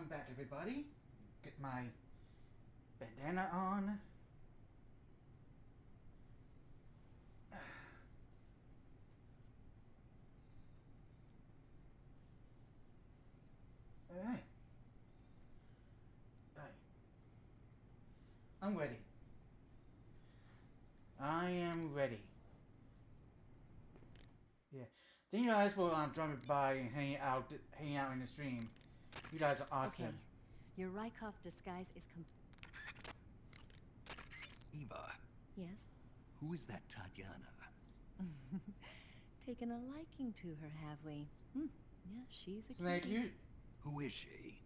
welcome back everybody. Get my bandana on. Alright. Alright. I'm ready. I am ready. Yeah. Thank you guys for joining me by and hanging out in the stream. You guys are awesome. Okay. Your Raikov disguise is Eva. Yes? Who is that Tatiana? Taken a liking to her, have we? Yeah, she's a Snake, cutie. Who is she?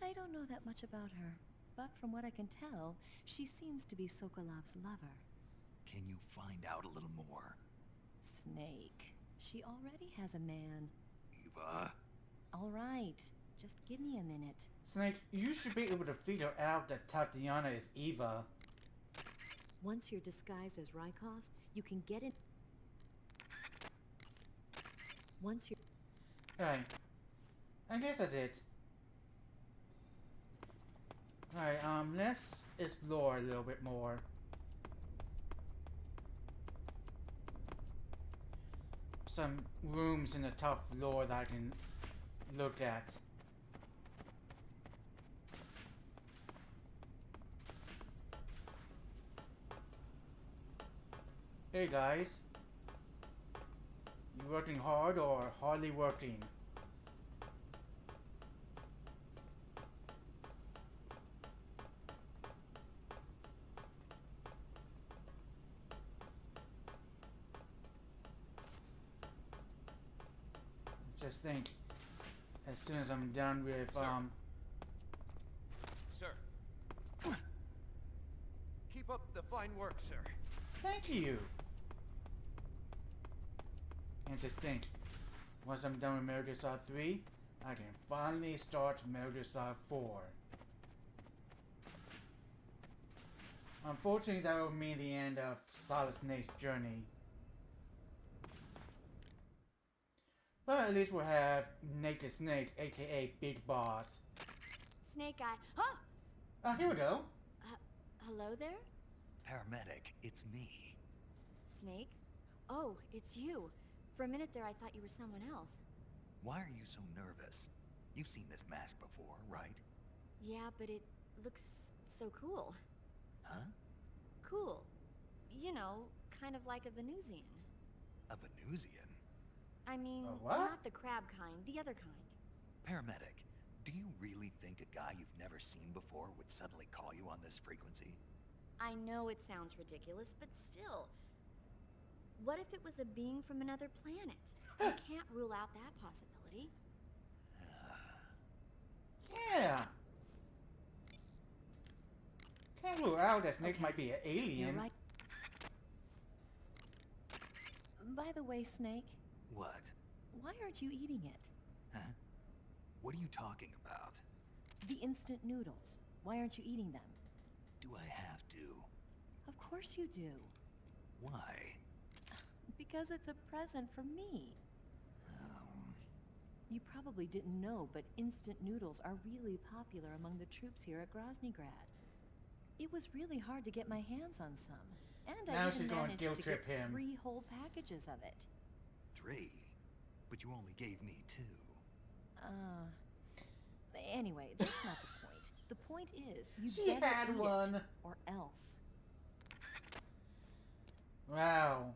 I don't know that much about her, but from what I can tell, she seems to be Sokolov's lover. Can you find out a little more? Snake. She already has a man. Eva. All right, just give me a minute. Snake, you should be able to figure out that Tatiana is Eva. Once you're disguised as Raikov, you can get in. Once you're... Alright. I guess that's it. Alright, let's explore a little bit more. Some rooms in the top floor that I can look at. Hey guys. You working hard or hardly working? Just think, as soon as I'm done with, Sir. Keep up the fine work, sir. Thank you! And just think, once I'm done with Metal Gear Solid 3, I can finally start Metal Gear Solid 4. Unfortunately, that will mean the end of Solid Snake's journey. But at least we'll have Naked Snake, aka Big Boss. Snake Eye. Huh? Here we go. Hello there? Paramedic, it's me. Snake? Oh, it's you. For a minute there, I thought you were someone else. Why are you so nervous? You've seen this mask before, right? Yeah, but it looks so cool. Huh? Cool. You know, kind of like a Venusian. A Venusian? I mean, A what? not the crab kind, the other kind. Paramedic, do you really think a guy you've never seen before would suddenly call you on this frequency? I know it sounds ridiculous, but still. What if it was a being from another planet? You can't rule out that possibility. Yeah! Can't rule out that Snake might be an You're alien. right. By the way, Snake, What? why aren't you eating it? Huh? What are you talking about? The instant noodles. Why aren't you eating them? Do I have to? Of course you do. Why? Because it's a present from me. You probably didn't know, but instant noodles are really popular among the troops here at Groznygrad. It was really hard to get my hands on some, and Now I she's even gonna managed guilt to trip get him. 3 whole packages of it. 3? But you only gave me 2. Anyway, that's not the point. The point is, you She better had eat one. it, or else. Wow.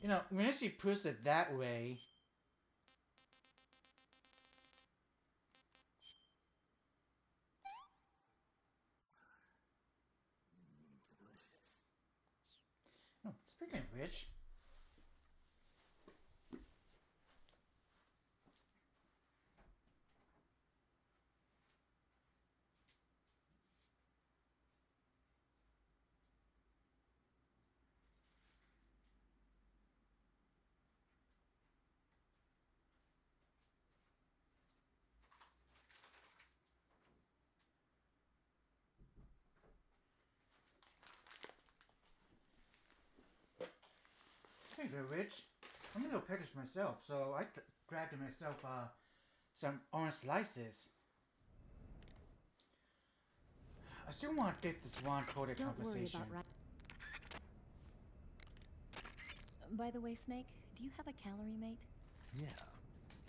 You know, when she puts it that way... Oh, speaking of which... Speaking of which, I'm a little peckish myself, so I grabbed myself some orange slices. I still want to get this wand-coded Don't worry conversation. about By the way, Snake, do you have a calorie mate? Yeah,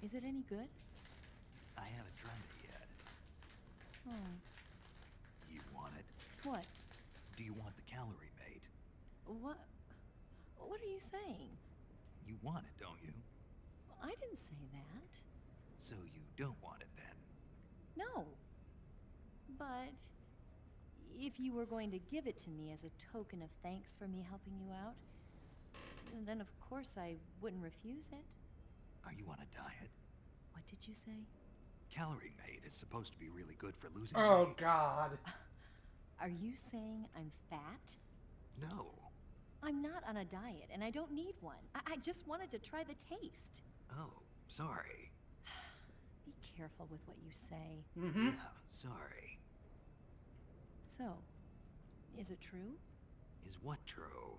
Is it any good? I haven't tried it yet. Oh. You want it? What? Do you want the calorie mate? What? What are you saying? You want it, don't you? I didn't say that. So you don't want it then? No. But if you were going to give it to me as a token of thanks for me helping you out, then of course I wouldn't refuse it. Are you on a diet? What did you say? Calorie mate is supposed to be really good for losing Oh weight. God. Are you saying I'm fat? No. I'm not on a diet, and I don't need one. I just wanted to try the taste. Oh, sorry. Be careful with what you say. Mm-hmm. Yeah, sorry. So, is it true? Is what true?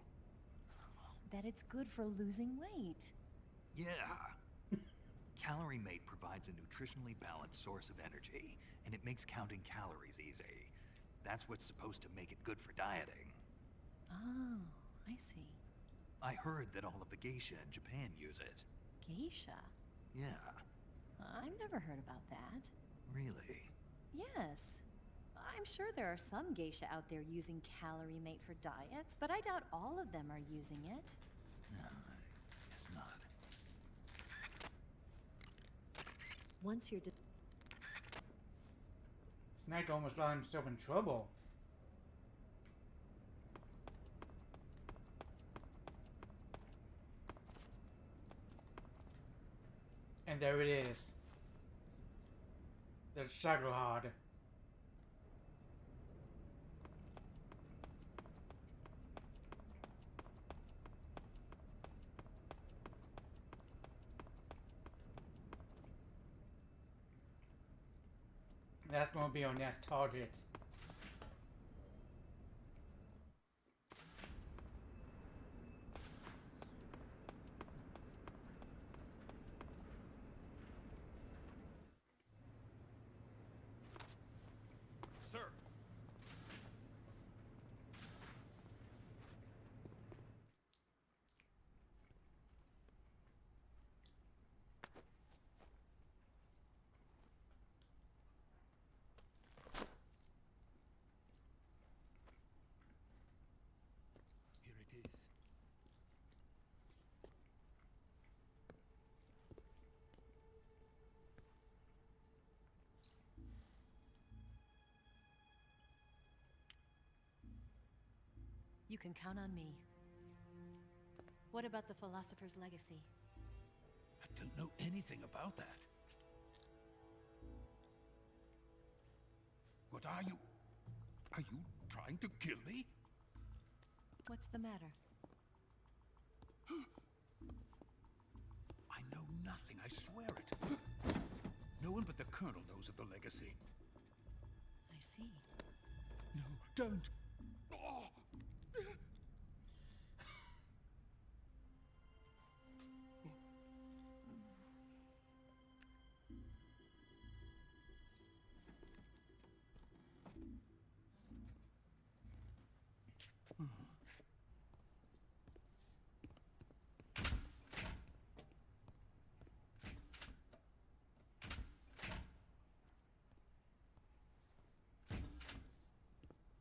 That it's good for losing weight. Yeah. Calorie mate provides a nutritionally balanced source of energy, and it makes counting calories easy. That's what's supposed to make it good for dieting. Oh, I see. I heard that all of the geisha in Japan use it. Geisha? Yeah, I've never heard about that. really? Yes. I'm sure there are some geisha out there using calorie mate for diets, but I doubt all of them are using it. No, I guess not. Once you're Snake almost got himself in trouble. And there it is. The Shagohod. That's going to be our next target. Sir! Here it is. You can count on me. What about the philosopher's legacy? I don't know anything about that. What are you? Are you trying to kill me? What's the matter? I know nothing, I swear it. No one but the Colonel knows of the legacy. I see. No, don't! Oh.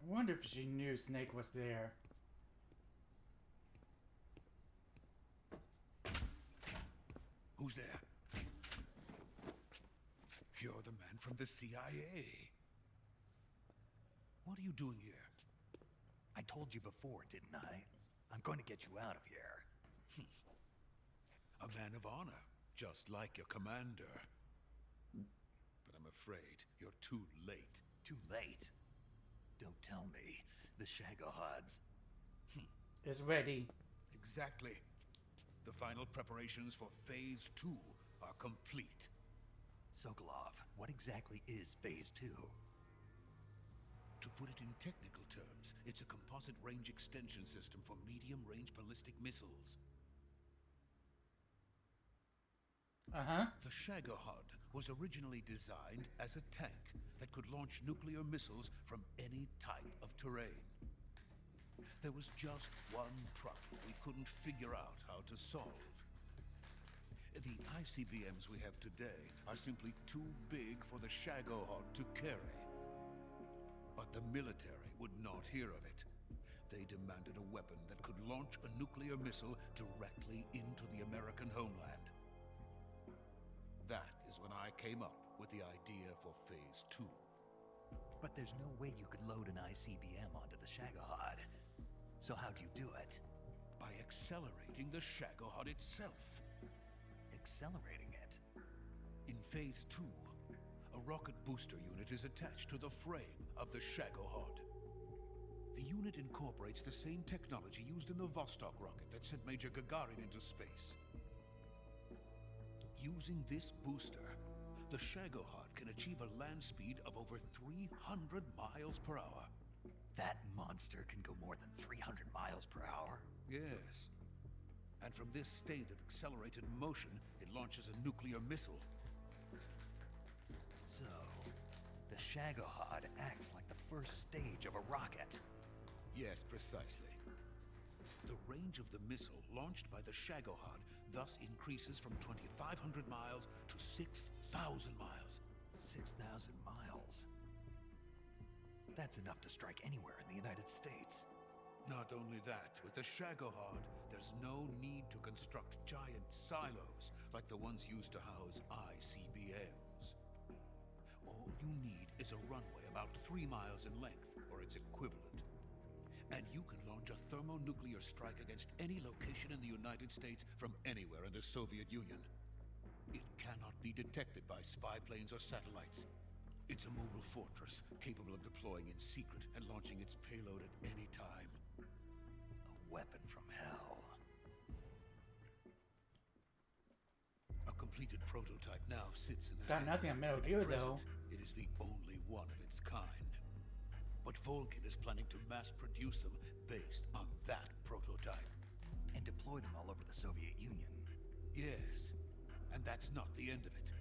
I wonder if she knew Snake was there. Who's there? You're the man from the CIA. What are you doing here? I told you before, didn't I? I'm going to get you out of here. A man of honor, just like your commander. But I'm afraid you're too late. Too late. Don't tell me. The Shagohods. Is ready. Exactly. The final preparations for Phase 2 are complete. Sokolov, what exactly is Phase 2? To put it in technical terms, it's a composite range extension system for medium-range ballistic missiles. Uh-huh. The Shagohod was originally designed as a tank that could launch nuclear missiles from any type of terrain. There was just one problem we couldn't figure out how to solve. The ICBMs we have today are simply too big for the Shagohod to carry. But the military would not hear of it. They demanded a weapon that could launch a nuclear missile directly into the American homeland. That is when I came up with the idea for Phase 2. But there's no way you could load an ICBM onto the Shagohod. So how'd you do it? By accelerating the Shagohod itself. Accelerating it? In Phase 2, a rocket booster unit is attached to the frame of the Shagohod. The unit incorporates the same technology used in the Vostok rocket that sent Major Gagarin into space. Using this booster, the Shagohod can achieve a land speed of over 300 miles per hour. That monster can go more than 300 miles per hour? Yes. And from this state of accelerated motion, it launches a nuclear missile. So, the Shagohod acts like the first stage of a rocket. Yes, precisely. The range of the missile launched by the Shagohod thus increases from 2,500 miles to 6,000 miles. 6,000 miles? That's enough to strike anywhere in the United States. Not only that, with the Shagohod, there's no need to construct giant silos like the ones used to house ICBMs. All you need is a runway about 3 miles in length, or its equivalent. And you can launch a thermonuclear strike against any location in the United States from anywhere in the Soviet Union. It cannot be detected by spy planes or satellites. It's a mobile fortress, capable of deploying in secret and launching its payload at any time. A weapon from hell. A completed prototype now sits in the Got nothing on Metal Gear, though. It is the only one of its kind. But Volgin is planning to mass produce them based on that prototype. And deploy them all over the Soviet Union. Yes, and that's not the end of it.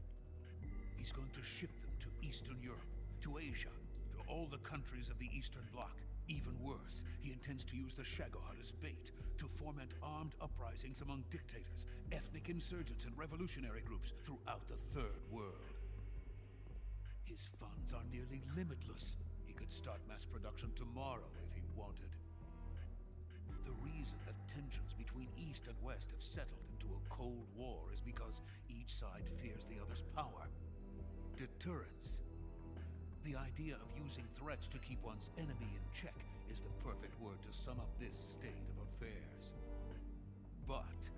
He's going to ship them to Eastern Europe, to Asia, to all the countries of the Eastern Bloc. Even worse, he intends to use the Shagohod as bait to foment armed uprisings among dictators, ethnic insurgents, and revolutionary groups throughout the Third World. His funds are nearly limitless. He could start mass production tomorrow if he wanted. The reason that tensions between East and West have settled into a Cold War is because each side fears the other's power. Deterrence. The idea of using threats to keep one's enemy in check is the perfect word to sum up this state of affairs. But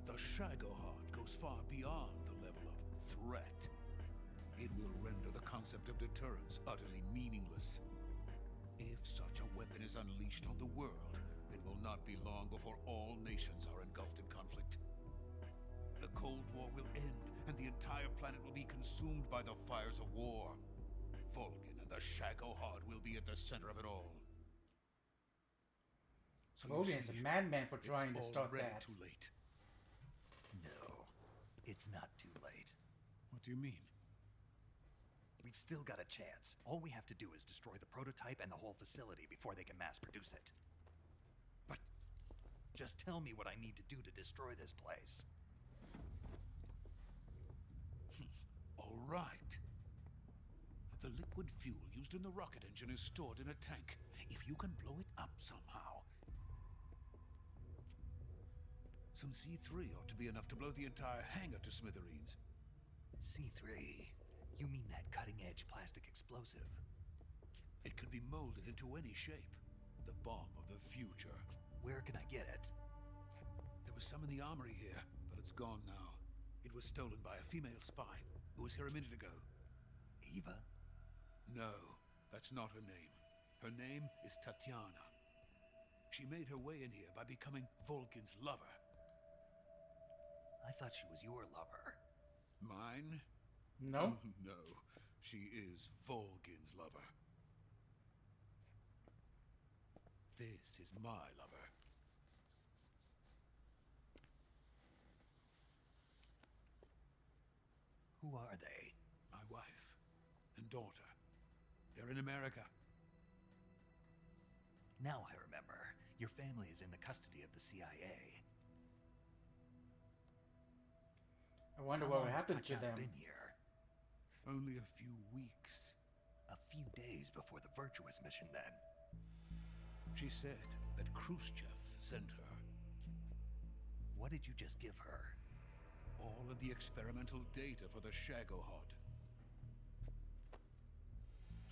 the Shagohod goes far beyond the level of threat. It will render the concept of deterrence utterly meaningless. If such a weapon is unleashed on the world, it will not be long before all nations are engulfed in conflict. The Cold War will end, and the entire planet will be consumed by the fires of war. Volgin and the Shagohod will be at the center of it all. So Volgin's a madman for trying to start already that. too late. No, it's not too late. What do you mean? We've still got a chance. All we have to do is destroy the prototype and the whole facility before they can mass produce it. But just tell me what I need to do to destroy this place. all right. The liquid fuel used in the rocket engine is stored in a tank. If you can blow it up somehow. Some C3 ought to be enough to blow the entire hangar to smithereens. C3? You mean that cutting-edge plastic explosive? It could be molded into any shape. The bomb of the future. Where can I get it? There was some in the armory here, but it's gone now. It was stolen by a female spy who was here a minute ago. Eva? No, that's not her name. Her name is Tatiana. She made her way in here by becoming Volgin's lover. I thought she was your lover. Mine? No? No, she is Volgin's lover. This is my lover. daughter. They're in America. Now I remember. Your family is in the custody of the CIA. I wonder How what long has happened to Tatiana them. been here? Only a few weeks. A few days before the Virtuous mission, then. She said that Khrushchev sent her. What did you just give her? All of the experimental data for the Shagohod.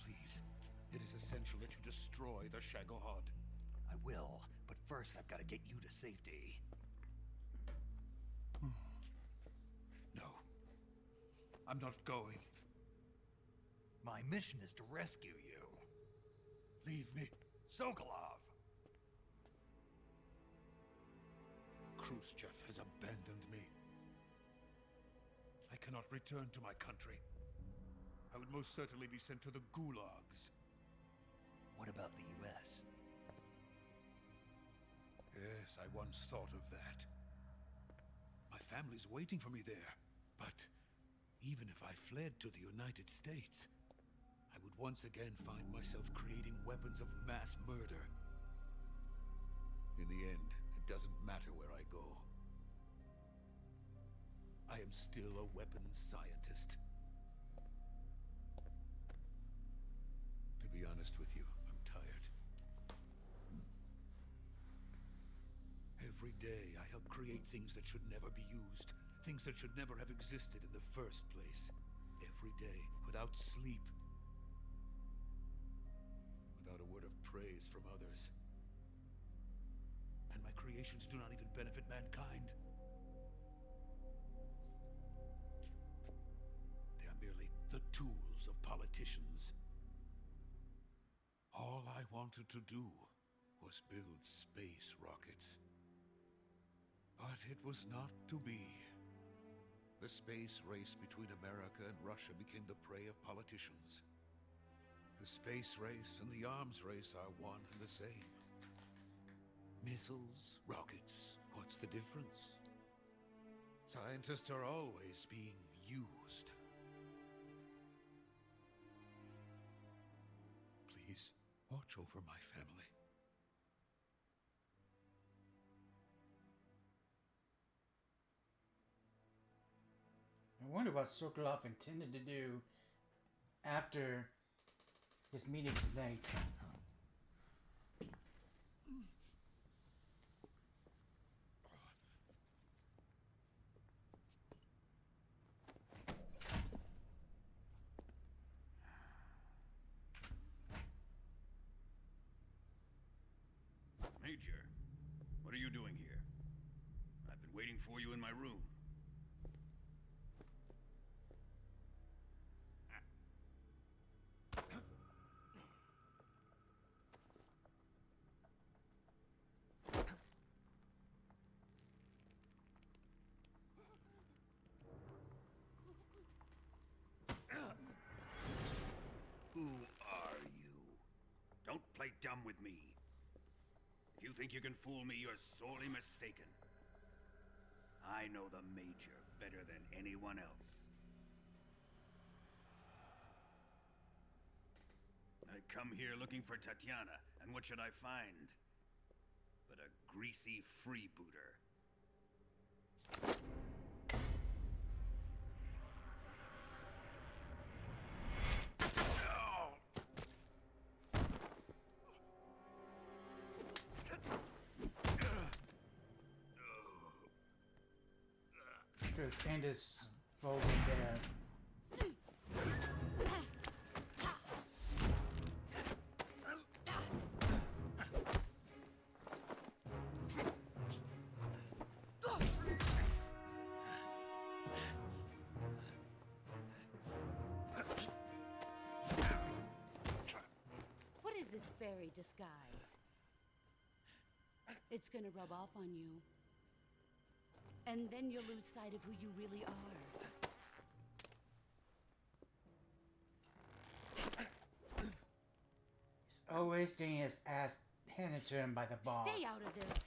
Please, it is essential that you destroy the Shagohod. I will, but first I've got to get you to safety. No. I'm not going. My mission is to rescue you. Leave me. Sokolov! Khrushchev has abandoned me. I cannot return to my country. I would most certainly be sent to the gulags. What about the US? Yes, I once thought of that. My family's waiting for me there. But even if I fled to the United States, I would once again find myself creating weapons of mass murder. In the end, it doesn't matter where I go. I am still a weapons scientist. To be honest with you, I'm tired. Every day, I help create things that should never be used. Things that should never have existed in the first place. Every day, without sleep. Without a word of praise from others. And my creations do not even benefit mankind. They are merely the tools of politicians. All I wanted to do was build space rockets. But it was not to be. The space race between America and Russia became the prey of politicians. The space race and the arms race are one and the same. Missiles, rockets, what's the difference? Scientists are always being used. Please, watch over my family. I wonder what Sokolov intended to do after his meeting tonight. Major, what are you doing here? I've been waiting for you in my room. Who are you? Don't play dumb with me. If you think you can fool me, you're sorely mistaken. I know the Major better than anyone else. I come here looking for Tatiana, and what should I find? But a greasy freebooter. Candace folding there. What is this fairy disguise? It's gonna rub off on you. And then you'll lose sight of who you really are. He's always getting his ass handed to him by the boss. Stay out of this.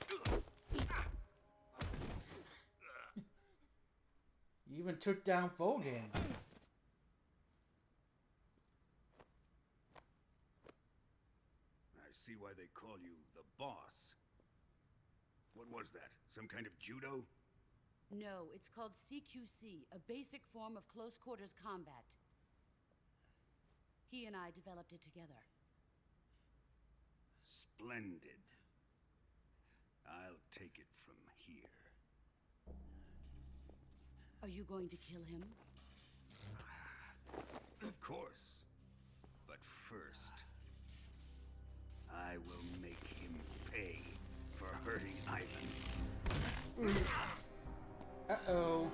He even took down Foden. why they call you the boss. What was that? Some kind of judo? No, it's called CQC, a basic form of close quarters combat. He and I developed it together. Splendid. I'll take it from here. Are you going to kill him? Of course. But first, I will make him pay for hurting Ivan. Uh-oh.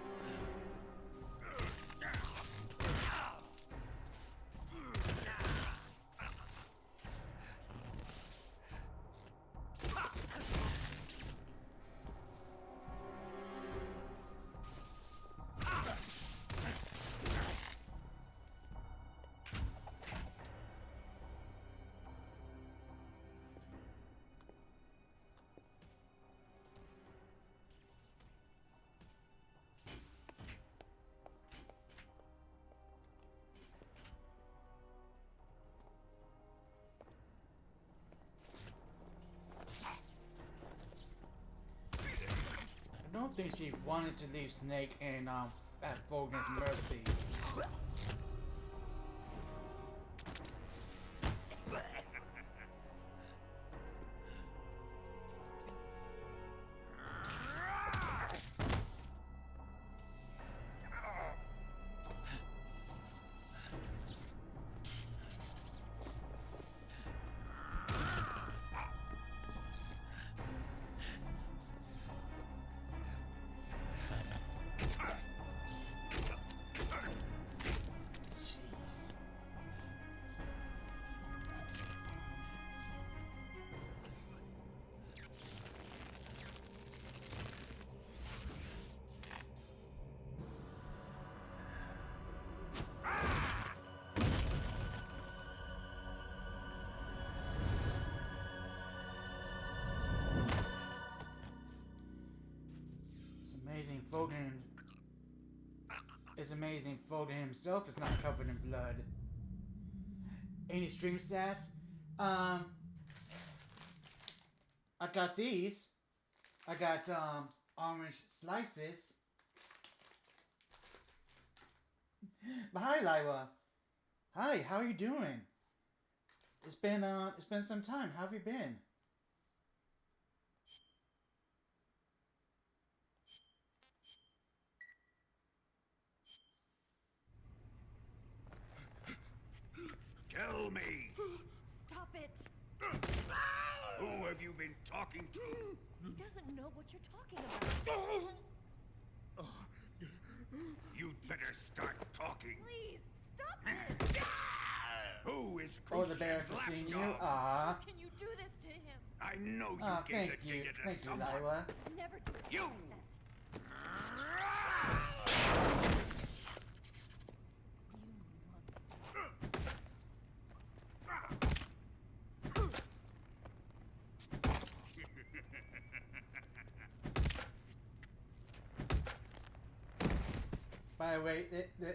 I don't think she wanted to leave Snake and at Vogan's mercy. Amazing Foden. It's amazing Foden himself is not covered in blood. Any stream stats? I got these. I got orange slices. But hi Lyra. Hi, how are you doing? It's been some time. How have you been? Tell me! Stop it! Who have you been talking to? He doesn't know what you're talking about. You'd better start talking. Please, stop this! Who is Oh, the bear for seeing you. lapdog? Ah. Can you do this to him? I know you Ah, gave thank the you. data to Thank you, someone. Lyra. Never do it You! like that. You monster. By the way,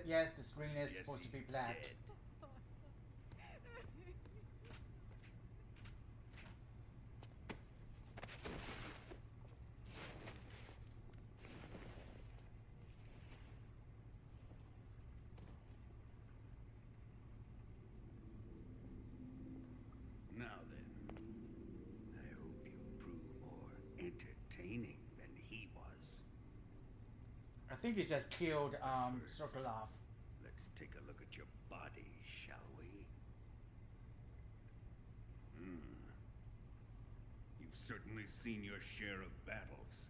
yes, the screen is Yes, supposed to be he's black. dead. Now then, I hope you prove more entertaining than he was. I think he just killed First. Sokolov. Let's take a look at your body, shall we? You've certainly seen your share of battles.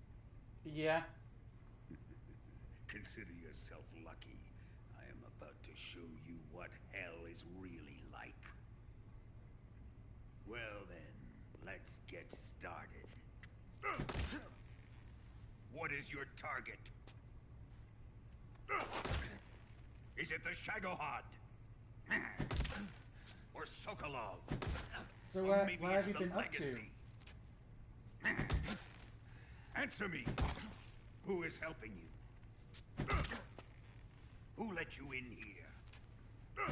Yeah. Consider yourself lucky. I am about to show you what hell is really like. Well then, let's get started. What is your target? Is it the Shagohod? Or Sokolov? So Or maybe what have it's you the been up to? Legacy? Answer me. Who is helping you? Who let you in here?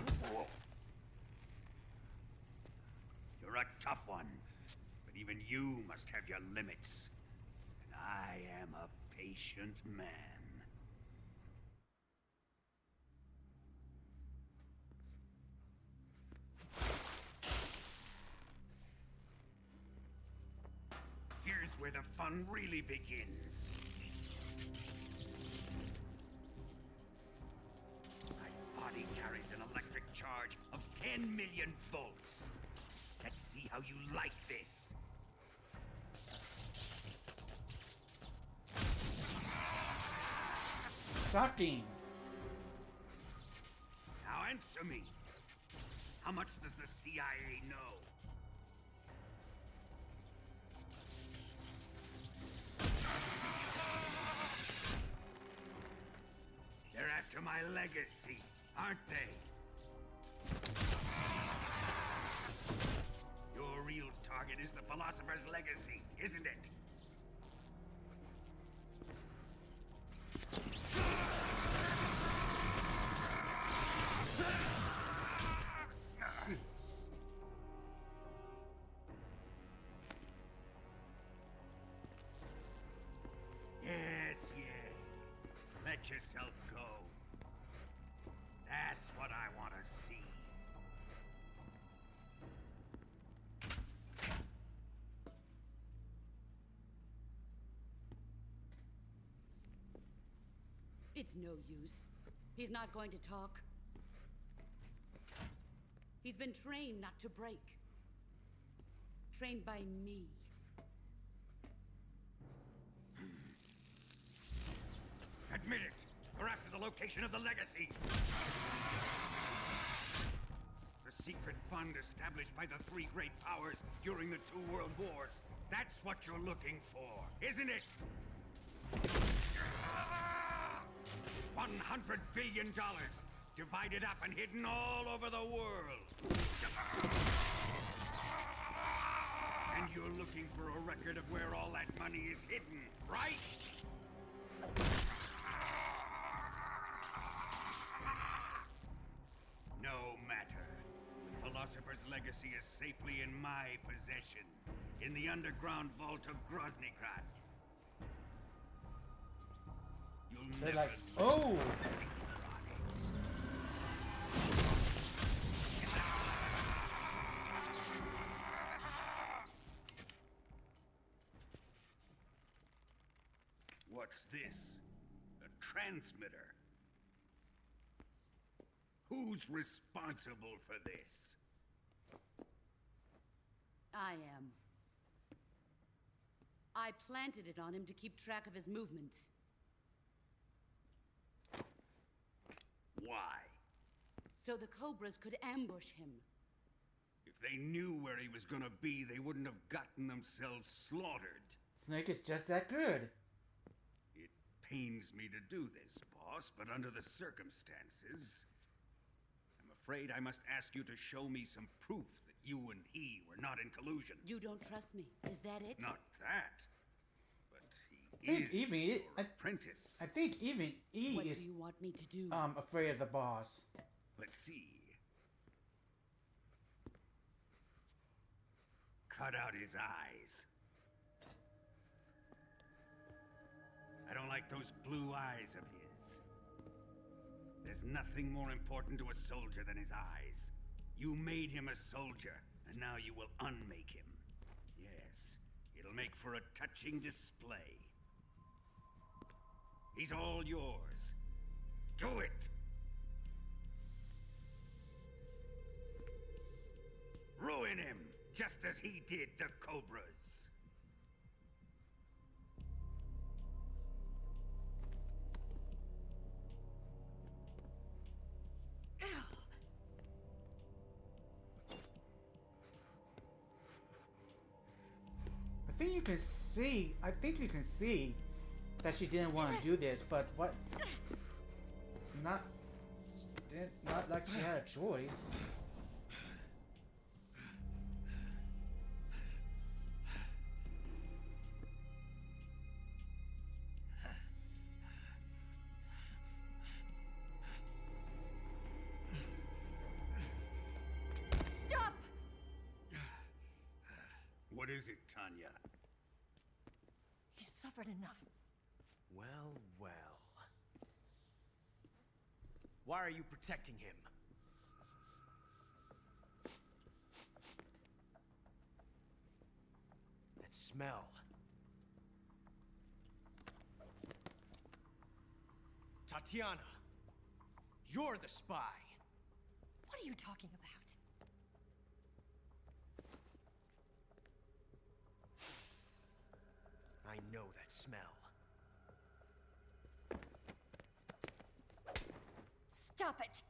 You're a tough one. But even you must have your limits. And I am a patient man. Here's where the fun really begins. My body carries an electric charge of 10 million volts. Let's see how you like this. Shocking. Now answer me. How much does the CIA know? They're after my legacy, aren't they? Your real target is the Philosopher's legacy, isn't it? Jeez. Yes, yes. Let yourself go. That's what I want to see. It's no use. He's not going to talk. He's been trained not to break. Trained by me. Admit it. We're after the location of the legacy. The secret fund established by the three great powers during the two world wars. That's what you're looking for, isn't it? $100 billion, divided up and hidden all over the world. And you're looking for a record of where all that money is hidden, right? No matter. The Philosopher's legacy is safely in my possession, in the underground vault of Groznygrad. You'll They're never like, know. oh! What's this? A transmitter? Who's responsible for this? I am. I planted it on him to keep track of his movements. Why? So the Cobras could ambush him. If they knew where he was gonna be, they wouldn't have gotten themselves slaughtered. Snake is just that good. It pains me to do this, boss, but under the circumstances, I'm afraid I must ask you to show me some proof that you and he were not in collusion. You don't trust me, is that it? Not that, but he I think is even your it- apprentice. I think even E What is do you want me to do? afraid of the boss. Let's see. Cut out his eyes. I don't like those blue eyes of his. There's nothing more important to a soldier than his eyes. You made him a soldier, and now you will unmake him. Yes, it'll make for a touching display. He's all yours. Do it! Ruin him, just as he did the Cobras. I think you can see that she didn't want to do this, but what? It's not like she had a choice. What is it, Tanya? He's suffered enough. Well, well. Why are you protecting him? That smell. Tatiana, you're the spy. What are you talking about? I know that smell. Stop it!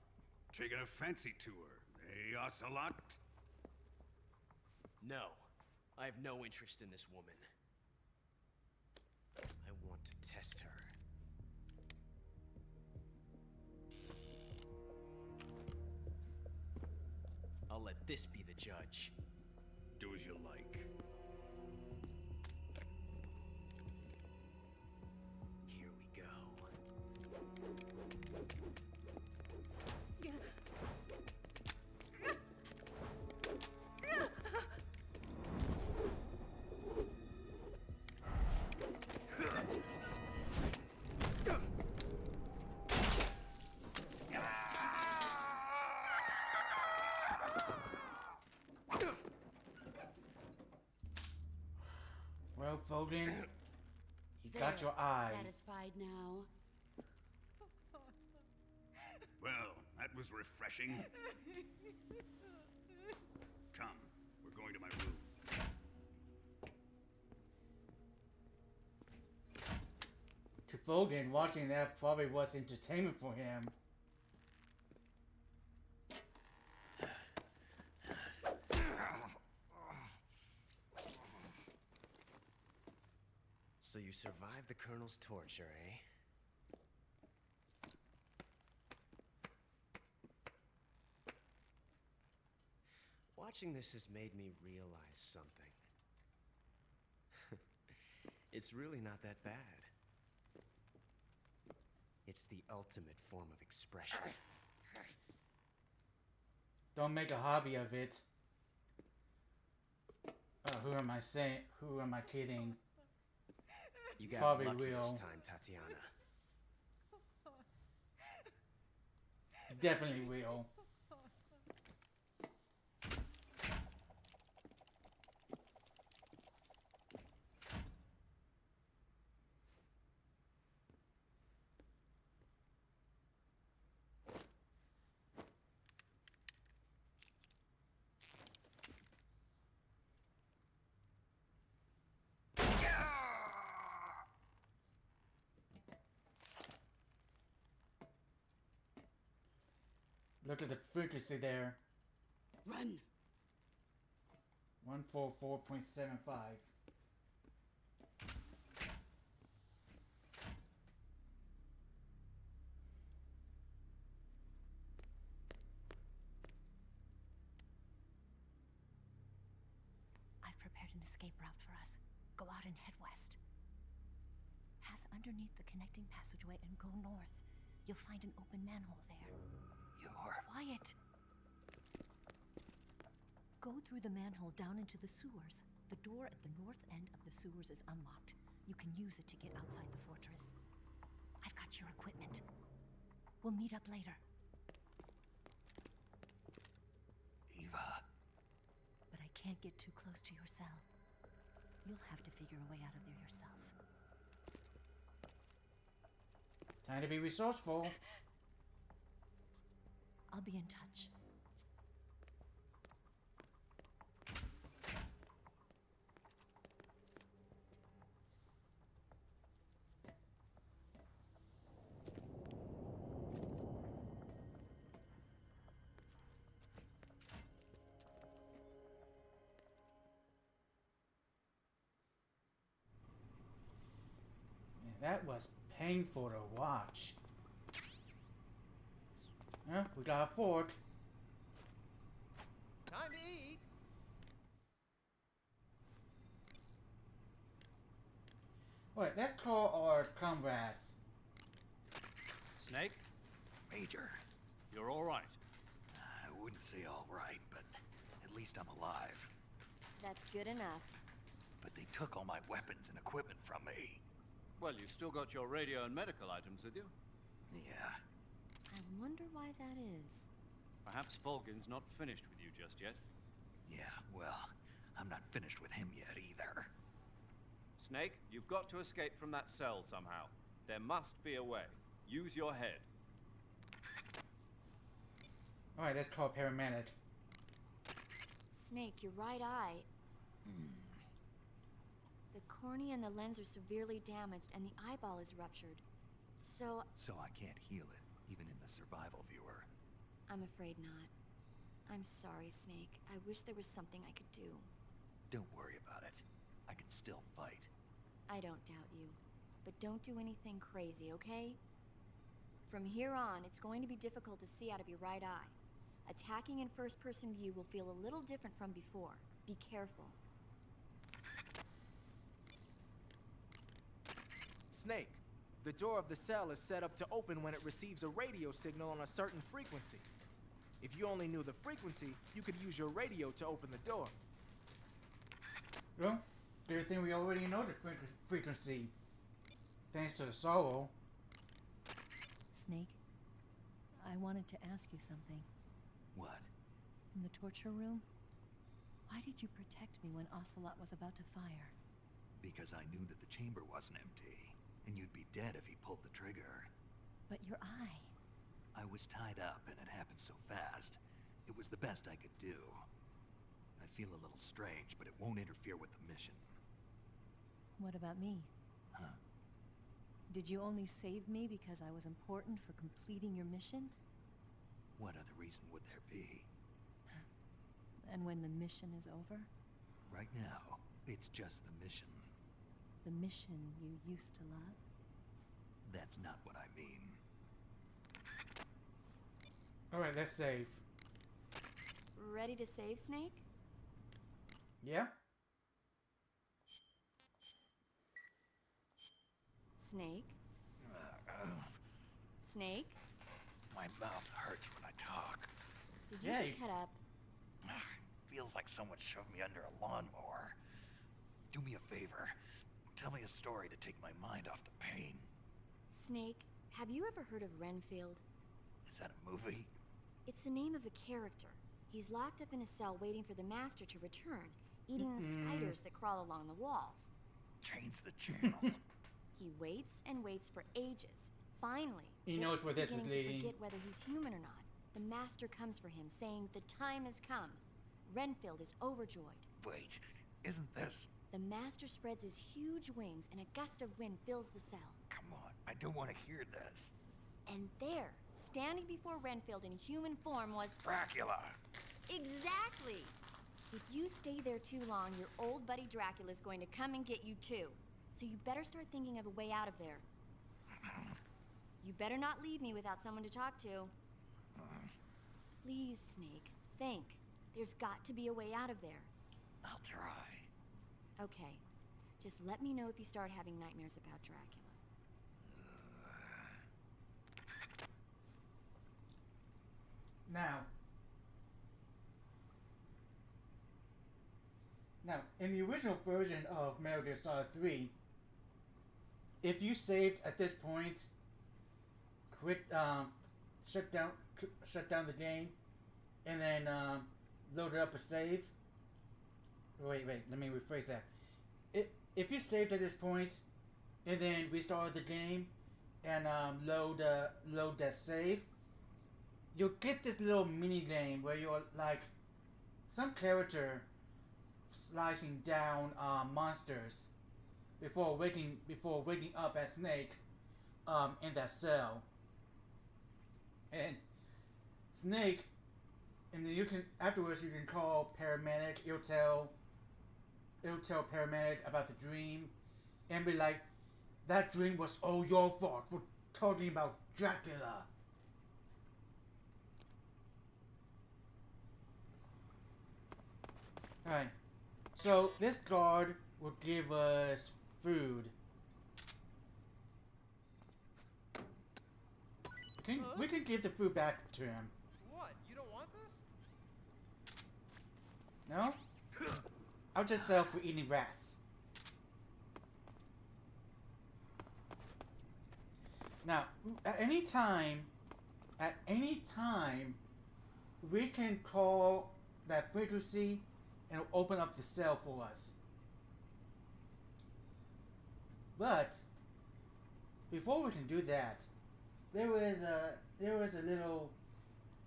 Taking a fancy tour, eh, Ocelot? No, I have no interest in this woman. I want to test her. I'll let this be the judge. Do as you like. Here we go. Well, Fogan, you got There, your eye. Satisfied now? Well, that was refreshing. Come, we're going to my room. To Fogan, watching that probably was entertainment for him. So you survived the Colonel's torture, eh? Watching this has made me realize something. It's really not that bad. It's the ultimate form of expression. Don't make a hobby of it. Who am I saying? Who am I kidding? You got Probably lucky this will. time, Tatiana. Definitely will. Look at the frequency there. Run! 144.75. I've prepared an escape route for us. Go out and head west. Pass underneath the connecting passageway and go north. You'll find an open manhole there. Quiet! Go through the manhole down into the sewers. The door at the north end of the sewers is unlocked. You can use it to get outside the fortress. I've got your equipment. We'll meet up later. Eva. But I can't get too close to your cell. You'll have to figure a way out of there yourself. Time to be resourceful. I'll be in touch. Man, that was painful to watch. Huh? We got a fork. Time to eat! Wait, let's call our comrades. Snake? Major. You're all right. I wouldn't say all right, but at least I'm alive. That's good enough. but they took all my weapons and equipment from me. Well, you've still got your radio and medical items with you. Yeah. I wonder why that is. Perhaps Volgin's not finished with you just yet. Yeah, well, I'm not finished with him yet either. Snake, you've got to escape from that cell somehow. There must be a way. Use your head. Alright, let's call paramedic. Snake, your right eye. The cornea and the lens are severely damaged, and the eyeball is ruptured. So I can't heal it, even in the survival viewer. I'm afraid not. I'm sorry, Snake. I wish there was something I could do. Don't worry about it. I can still fight. I don't doubt you. But don't do anything crazy, okay? From here on, it's going to be difficult to see out of your right eye. Attacking in first-person view will feel a little different from before. Be careful. Snake, the door of the cell is set up to open when it receives a radio signal on a certain frequency. If you only knew the frequency, you could use your radio to open the door. Well, good thing we already know the frequency. Thanks to the sorrow. Snake, I wanted to ask you something. What? In the torture room, why did you protect me when Ocelot was about to fire? Because I knew that the chamber wasn't empty, and you'd be dead if he pulled the trigger. But your eye... I was tied up, and it happened so fast. It was the best I could do. I feel a little strange, but it won't interfere with the mission. What about me? Huh? Did you only save me because I was important for completing your mission? What other reason would there be? And when the mission is over? Right now, it's just the mission. The mission you used to love? That's not what I mean. Alright, let's save. Ready to save, Snake? Yeah? Snake? Snake? My mouth hurts when I talk. Did you Yeah, get cut up? Feels like someone shoved me under a lawnmower. Do me a favor. Tell me a story to take my mind off the pain. Snake, have you ever heard of Renfield? Is that a movie? It's the name of a character. He's locked up in a cell waiting for the master to return, eating the spiders that crawl along the walls. Change the channel. He waits and waits for ages. Finally, He just knows as where he's this is beginning to leading. forget whether he's human or not, the master comes for him, saying the time has come. Renfield is overjoyed. Wait, isn't this... The master spreads his huge wings and a gust of wind fills the cell. Come on, I don't want to hear this. And there, standing before Renfield in human form was... Dracula! Exactly! If you stay there too long, your old buddy Dracula's going to come and get you too. So you better start thinking of a way out of there. You better not leave me without someone to talk to. Please, Snake, think. There's got to be a way out of there. I'll try. Okay. Just let me know if you start having nightmares about Dracula. Now, in the original version of Metal Gear Solid 3, if you saved at this point, shut down the game, and then loaded up a save. Wait, let me rephrase that. If you saved at this point, and then restarted the game, and load that save, you'll get this little mini game where you're like some character slicing down monsters before waking up as Snake in that cell. And Snake, and then afterwards you can call paramedic. It'll tell paramedic about the dream, and be like, that dream was all your fault for talking about Dracula. Alright, so this guard will give us food. We can give the food back to him. What? You don't want this? No? I'll just sell for eating rats. Now, at any time, we can call that frequency and it'll open up the cell for us. But before we can do that, there was a little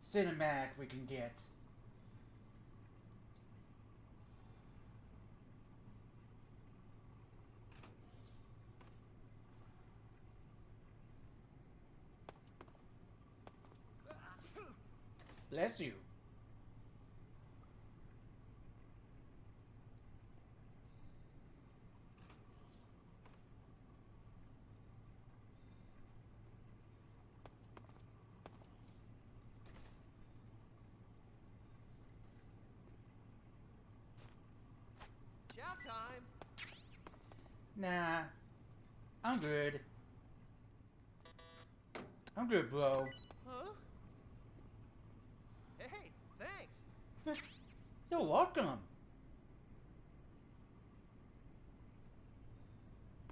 cinematic we can get. Bless you. Chow time. Nah, I'm good. I'm good, bro. Huh? Hey, thanks. You're welcome.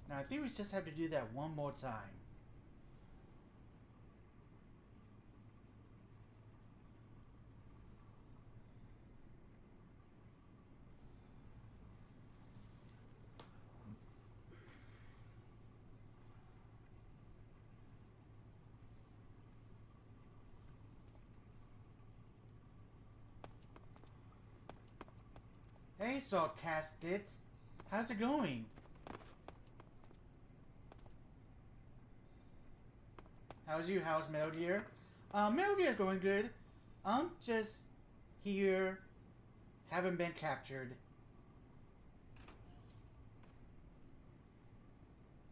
Now, I think we just have to do that one more time. Hey, Salt Caskets. How's it going? How's you? How's Metal Gear? Metal Gear is going good. I'm just here. Haven't been captured.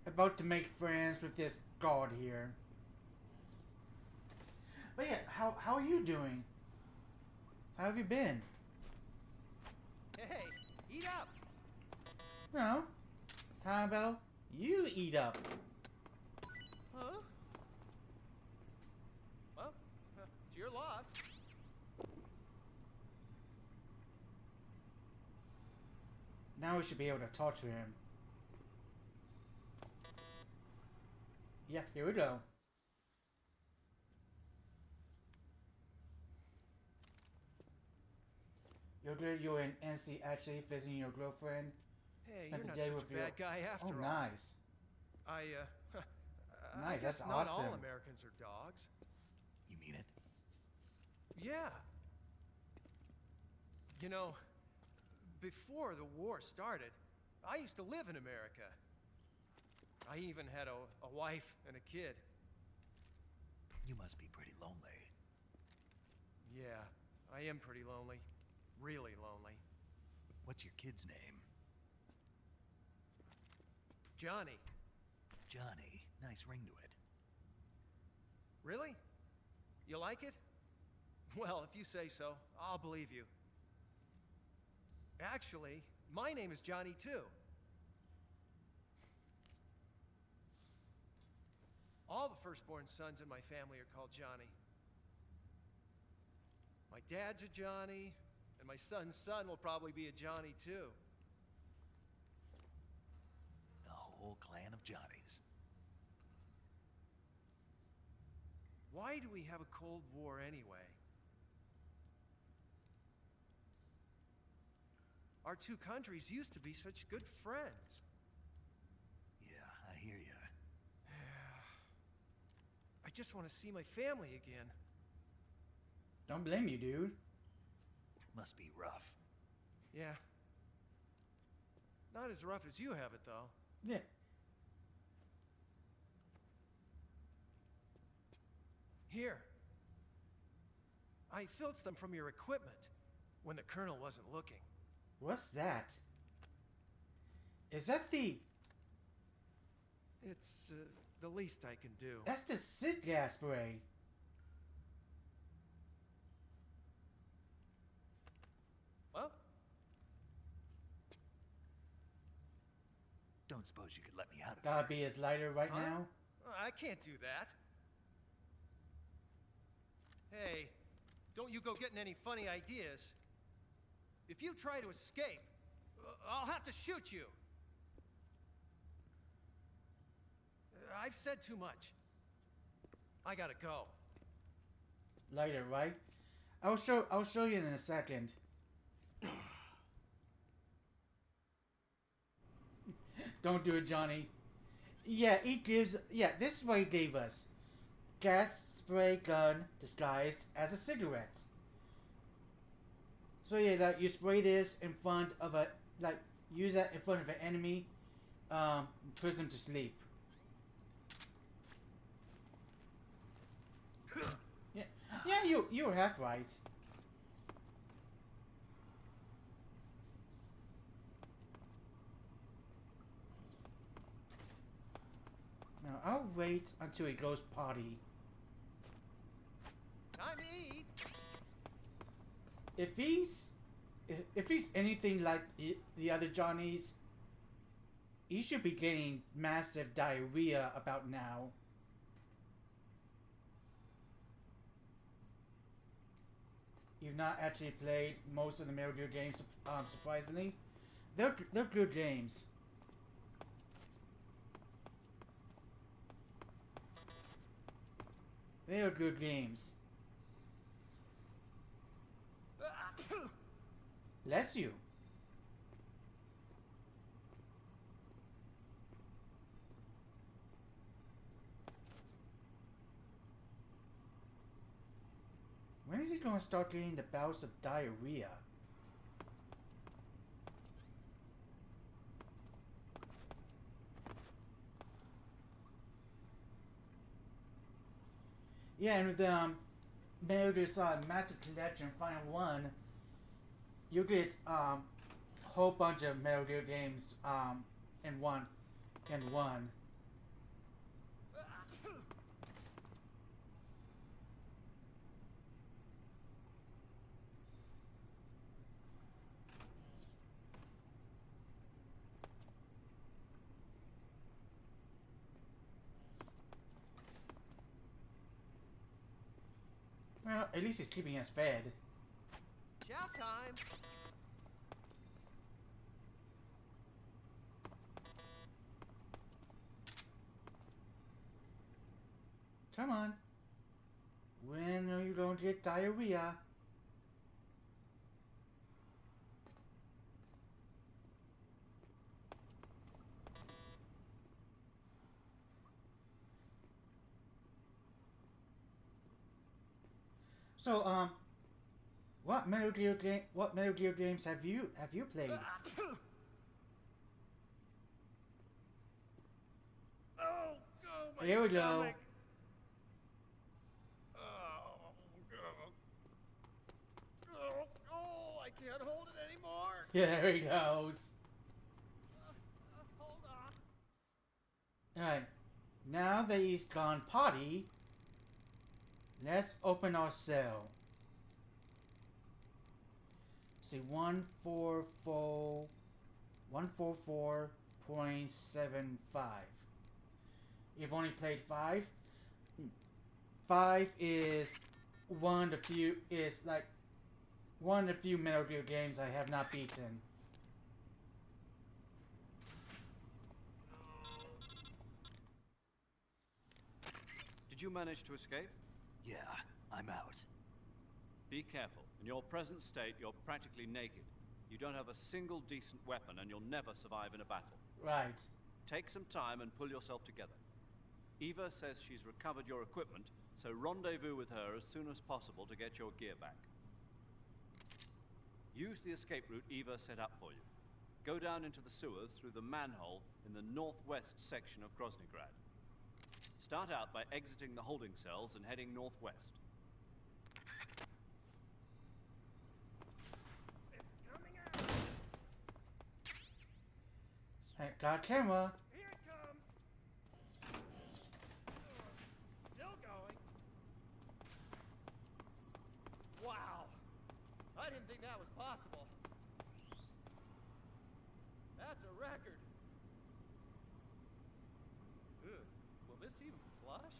About to make friends with this god here. But yeah, how are you doing? How have you been? Hey, eat up. No. How about you eat up? Huh? Well, it's your loss. Now we should be able to talk to him. Yeah, here we go. You're good. You're in NC actually visiting your girlfriend. Hey, Spent you're the not day such with a bad guy after all. Nice. I Nice, guess that's not awesome. all Americans are dogs. You mean it? Yeah. You know, before the war started, I used to live in America. I even had a wife and a kid. You must be pretty lonely. Yeah, I am pretty lonely. Really lonely. What's your kid's name? Johnny. Johnny. Nice ring to it. Really? You like it? Well, if you say so, I'll believe you. Actually, my name is Johnny too. All the firstborn sons in my family are called Johnny. My dad's a Johnny, and my son's son will probably be a Johnny too. The whole clan of Johnnies. Why do we have a Cold War anyway? Our two countries used to be such good friends. Yeah, I hear ya. I just want to see my family again. Don't blame you, dude. Must be rough. Yeah. Not as rough as you have it, though. Yeah. Here. I filched them from your equipment when the Colonel wasn't looking. What's that? Is that the... It's the least I can do. That's the Sid gas spray. Well? Don't suppose you could let me out of Gotta here? be his lighter right Huh? now. I can't do that. Hey, don't you go getting any funny ideas. If you try to escape, I'll have to shoot you. I've said too much. I gotta go. Lighter, right? I'll show you in a second. Don't do it, Johnny. Yeah, this is what he gave us. Gas spray gun disguised as a cigarette. So yeah, like you spray this in front of a, like, use that in front of an enemy, puts them to sleep. Yeah, you were half right. Now I'll wait until he goes potty. Time to eat. If he's anything like the other Johnnies, he should be getting massive diarrhea about now. You've not actually played most of the Metal Gear games, surprisingly. They're good games. They are good games. Bless you. When is he going to start getting the bouts of diarrhea? Yeah, and with Metal Gear Solid Master Collection Final 1, you get a whole bunch of Metal Gear games in one. Well, at least he's keeping us fed. Chow time. Come on. When are you going to get diarrhea? So, what Metal Gear games have you played? My Here we go. stomach. Oh, I can't hold it anymore. Yeah, there he goes. Hold on. Alright. Now that he's gone potty, let's open our cell. See, 144.75. You've only played 5. 5 is one of the few Metal Gear games I have not beaten. Did you manage to escape? Yeah, I'm out. Be careful. In your present state, you're practically naked. You don't have a single decent weapon, and you'll never survive in a battle. Right. Take some time and pull yourself together. Eva says she's recovered your equipment, so rendezvous with her as soon as possible to get your gear back. Use the escape route Eva set up for you. Go down into the sewers through the manhole in the northwest section of Groznygrad. Start out by exiting the holding cells and heading northwest. Alright, got a camera. Here it comes. Still going. Wow. I didn't think that was possible. That's a record. Ugh. Will this even flush?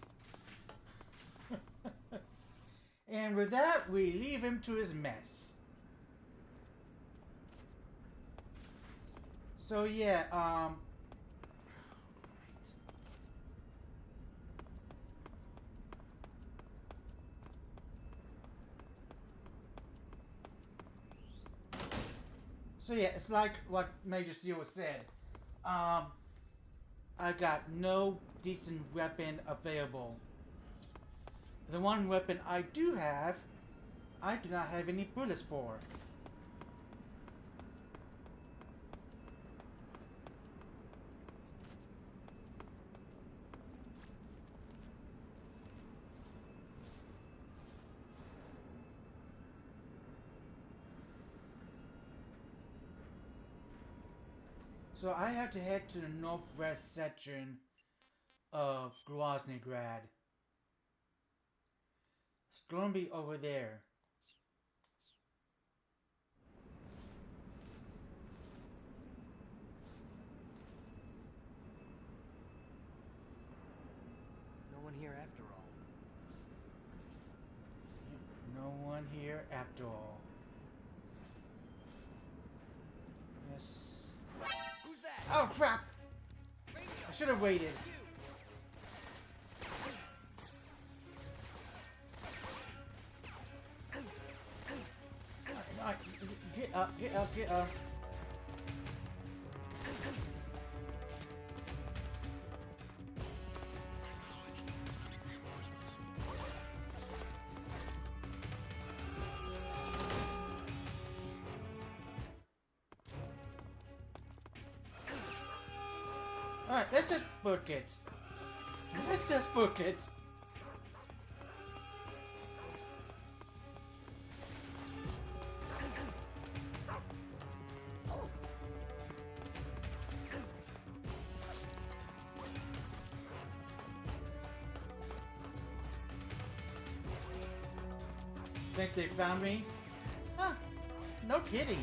And with that, we leave him to his mess. So yeah, So yeah, it's like what Major Seal said. I got no decent weapon available. The one weapon I do have, I do not have any bullets for. So I have to head to the northwest section of Groznygrad. It's gonna be over there. No one here after all. No one here after all. Yes. Who's that? Oh crap! I should have waited. Alright, get up, get up, get up. Alright, let's just book it. Let's just book it. Think they found me? Huh, no kidding.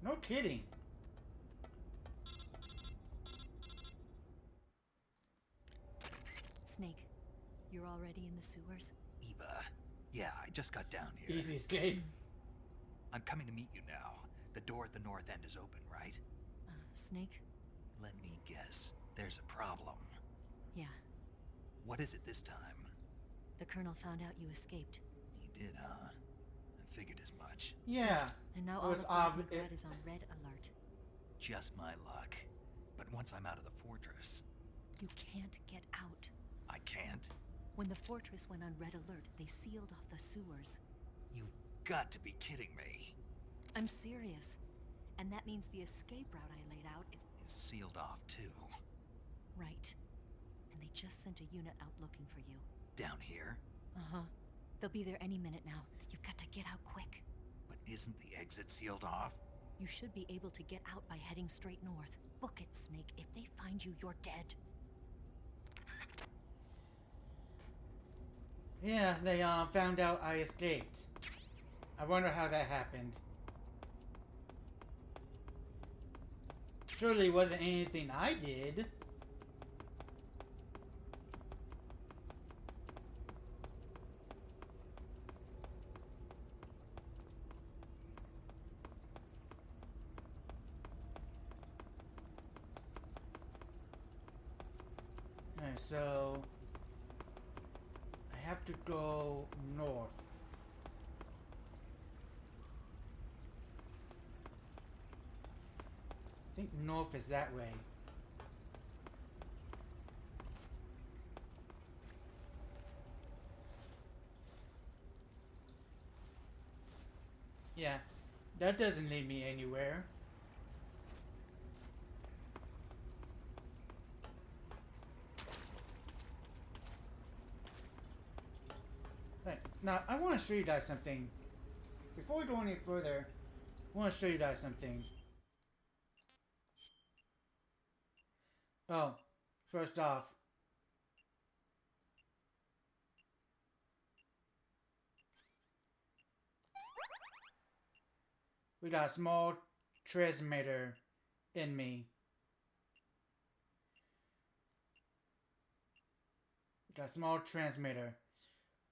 No kidding. Snake, you're already in the sewers? Eva. Yeah, I just got down here. Easy escape. I'm coming to meet you now. The door at the north end is open, right? Snake? Let me guess. There's a problem. Yeah. What is it this time? The Colonel found out you escaped. He did, huh? I figured as much. Yeah. And now It all was of ob- Groznygrad is on red alert. Just my luck. But once I'm out of the fortress... You can't get out. I can't? When the fortress went on red alert, they sealed off the sewers. You've got to be kidding me. I'm serious. And that means the escape route I laid out is sealed off, too. right. And they just sent a unit out looking for you. Down here? Uh-huh. They'll be there any minute now. You've got to get out quick. But isn't the exit sealed off? You should be able to get out by heading straight north. Book it, Snake. If they find you, you're dead. Yeah, they found out I escaped. I wonder how that happened. Surely it wasn't anything I did. Alright, so I have to go north. I think north is that way. Yeah, that doesn't lead me anywhere. Right, now I want to show you guys something. Before we go any further, I want to show you guys something. Oh, first off, we got a small transmitter in me. We got a small transmitter.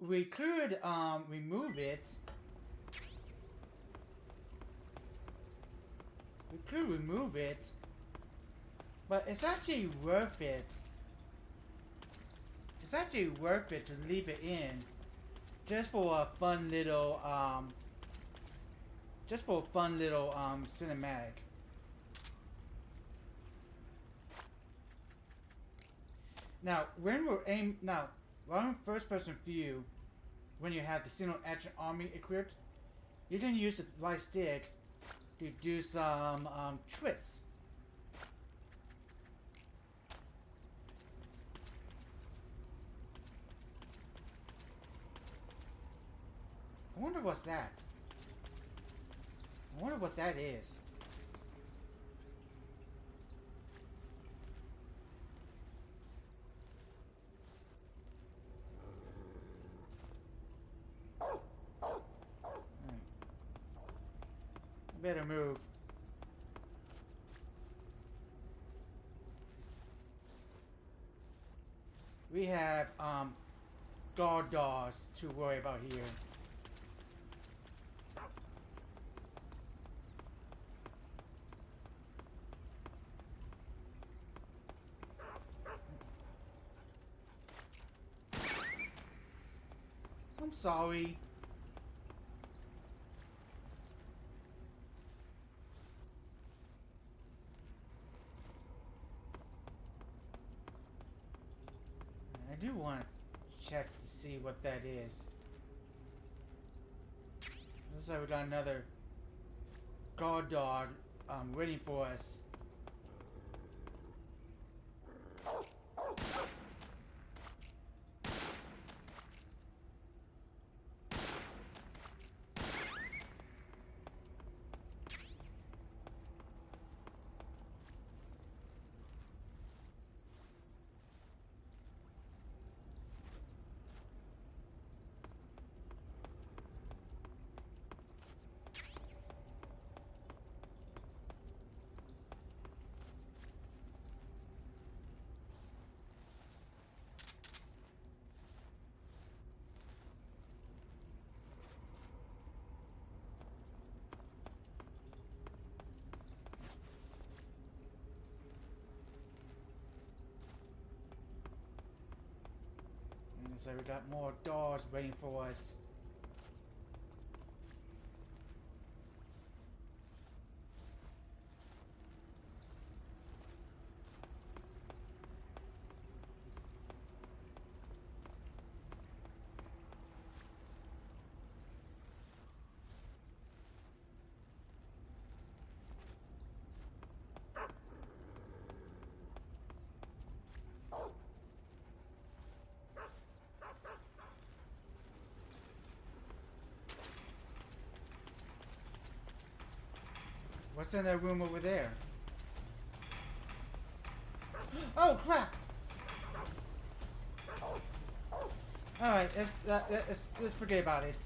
We could remove it. We could remove it. But it's actually worth it it's actually worth it to leave it in, just for a fun little cinematic. Now, when in first-person view, when you have the single action army equipped, you can use the right stick to do some twists. I wonder what's that. I wonder what that is. Better move. We have guard dogs to worry about here. I'm sorry. I do want to check to see what that is. Looks like we got another guard dog waiting for us. So we got more doors waiting for us. What's in that room over there? Oh crap! Alright, let's forget about it.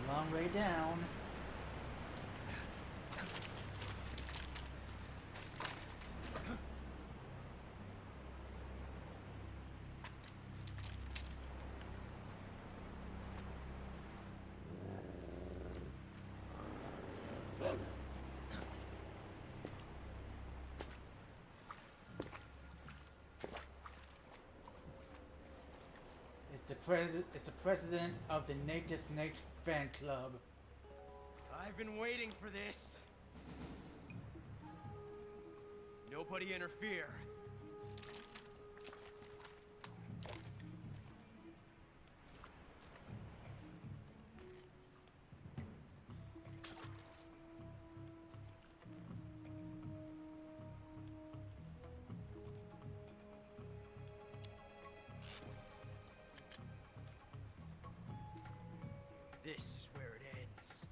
Long way down. It's the president of the Naked Snake fan club. I've been waiting for this. Nobody interfere. This is where it ends.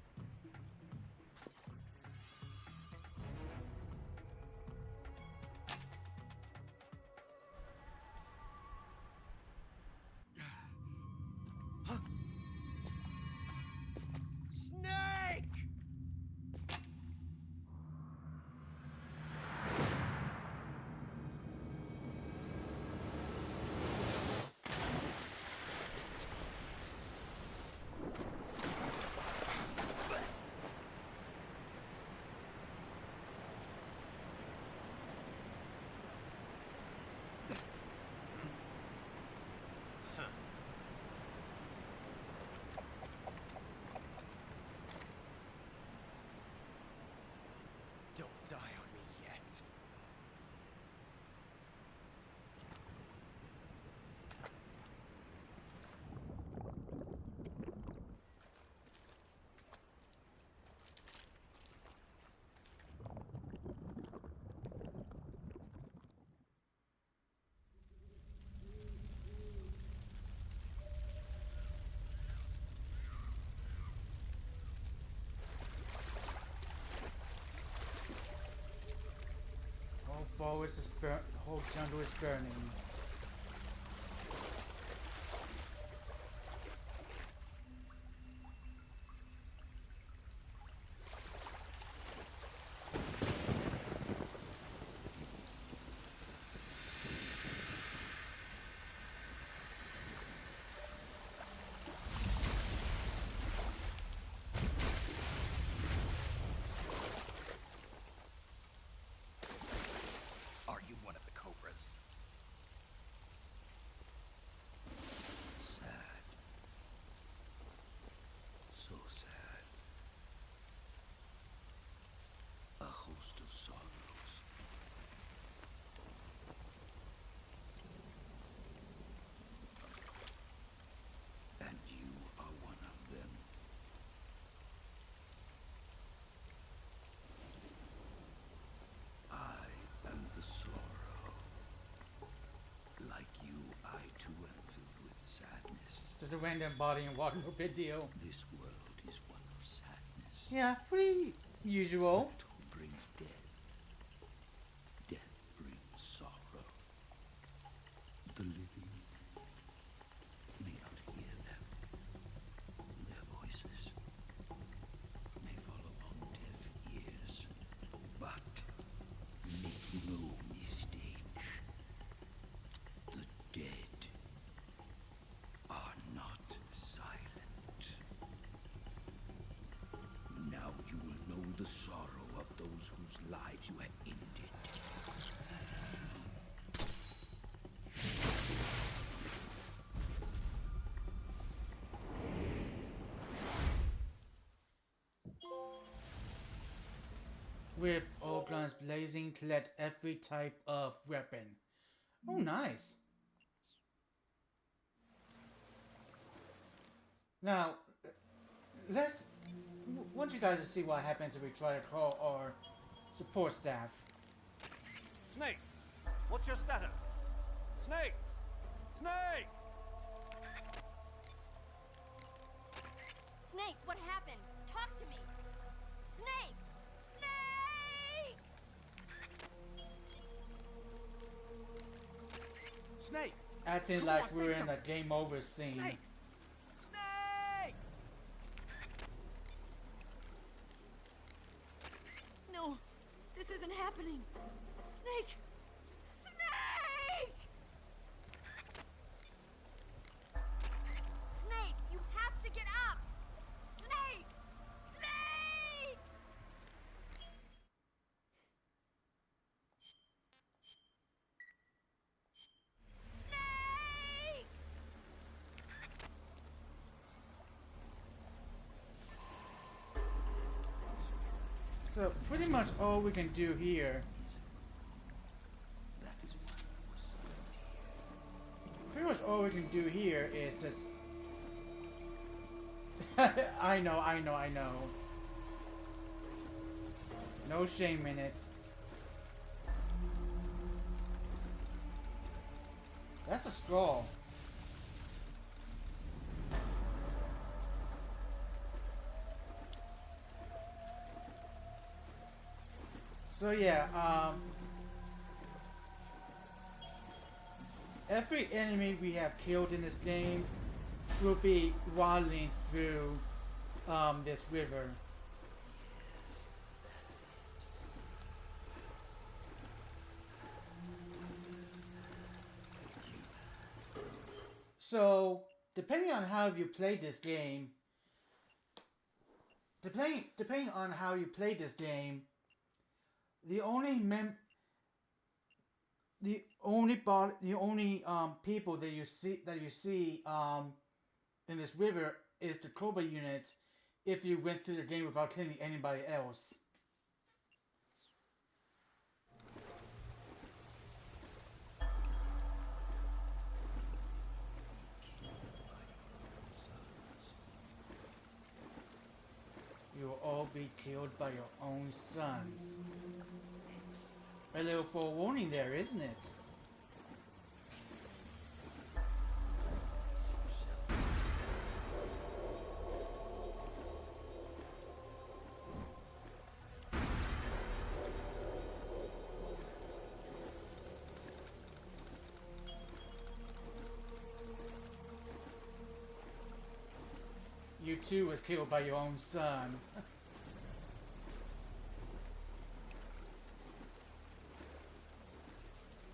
die on me yet. Forest is burnt. The whole jungle is burning. Are you one of the cobras? Sad. So sad. A host of sorrows. And you are one of them. I am the sorrow. Like you, I too am filled with sadness. Just a random body and water, no big deal. This world is one of sadness. Yeah, pretty usual. It brings death. Death brings sorrow. The living may not hear them. Their voices may fall upon deaf ears. But make no mistake. The dead are not silent. Now you will know the sorrow of those whose lives you have ended. With all guns blazing, collect every type of weapon. Oh, nice. Now, let's want you guys to see what happens if we try to call our support staff. Snake, what's your status? Snake! Snake! Snake, what happened? Talk to me! Snake! Snake! Snake! Acting Come like on, say we're in a something. game over scene. Snake! Snake! No, this isn't happening. Snake! Snake! Snake, you have to get up! Snake! Snake! Snake! So pretty much all we can do here. Pretty much all we can do here is just. I know. No shame in it. That's a scroll. So yeah, every enemy we have killed in this game will be waddling through this river. So, depending on how you play this game, depending on how you play this game, the only people that you see in this river is the Cobra unit if you went through the game without killing anybody else. all be killed by your own sons. A little forewarning there, isn't it? You too was killed by your own son.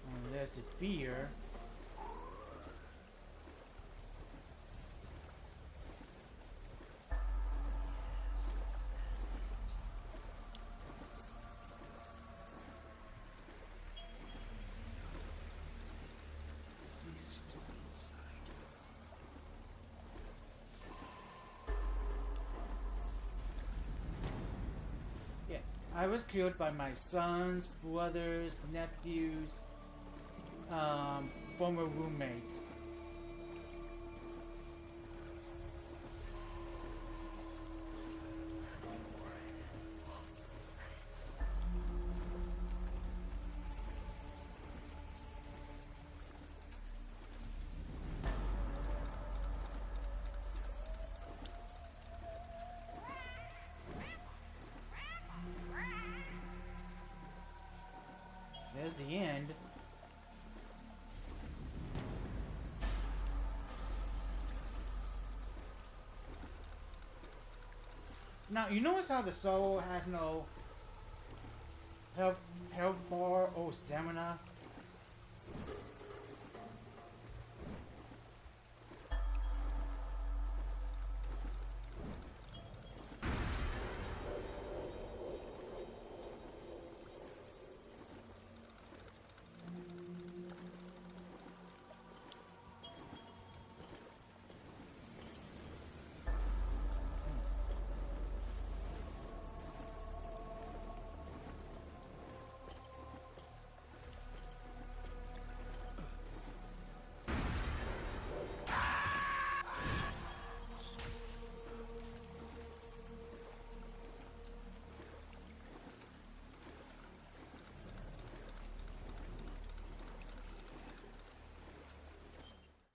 And there's the fear. I was killed by my sons, brothers, nephews, former roommates. There's the end. Now, you notice how the soul has no health bar or stamina?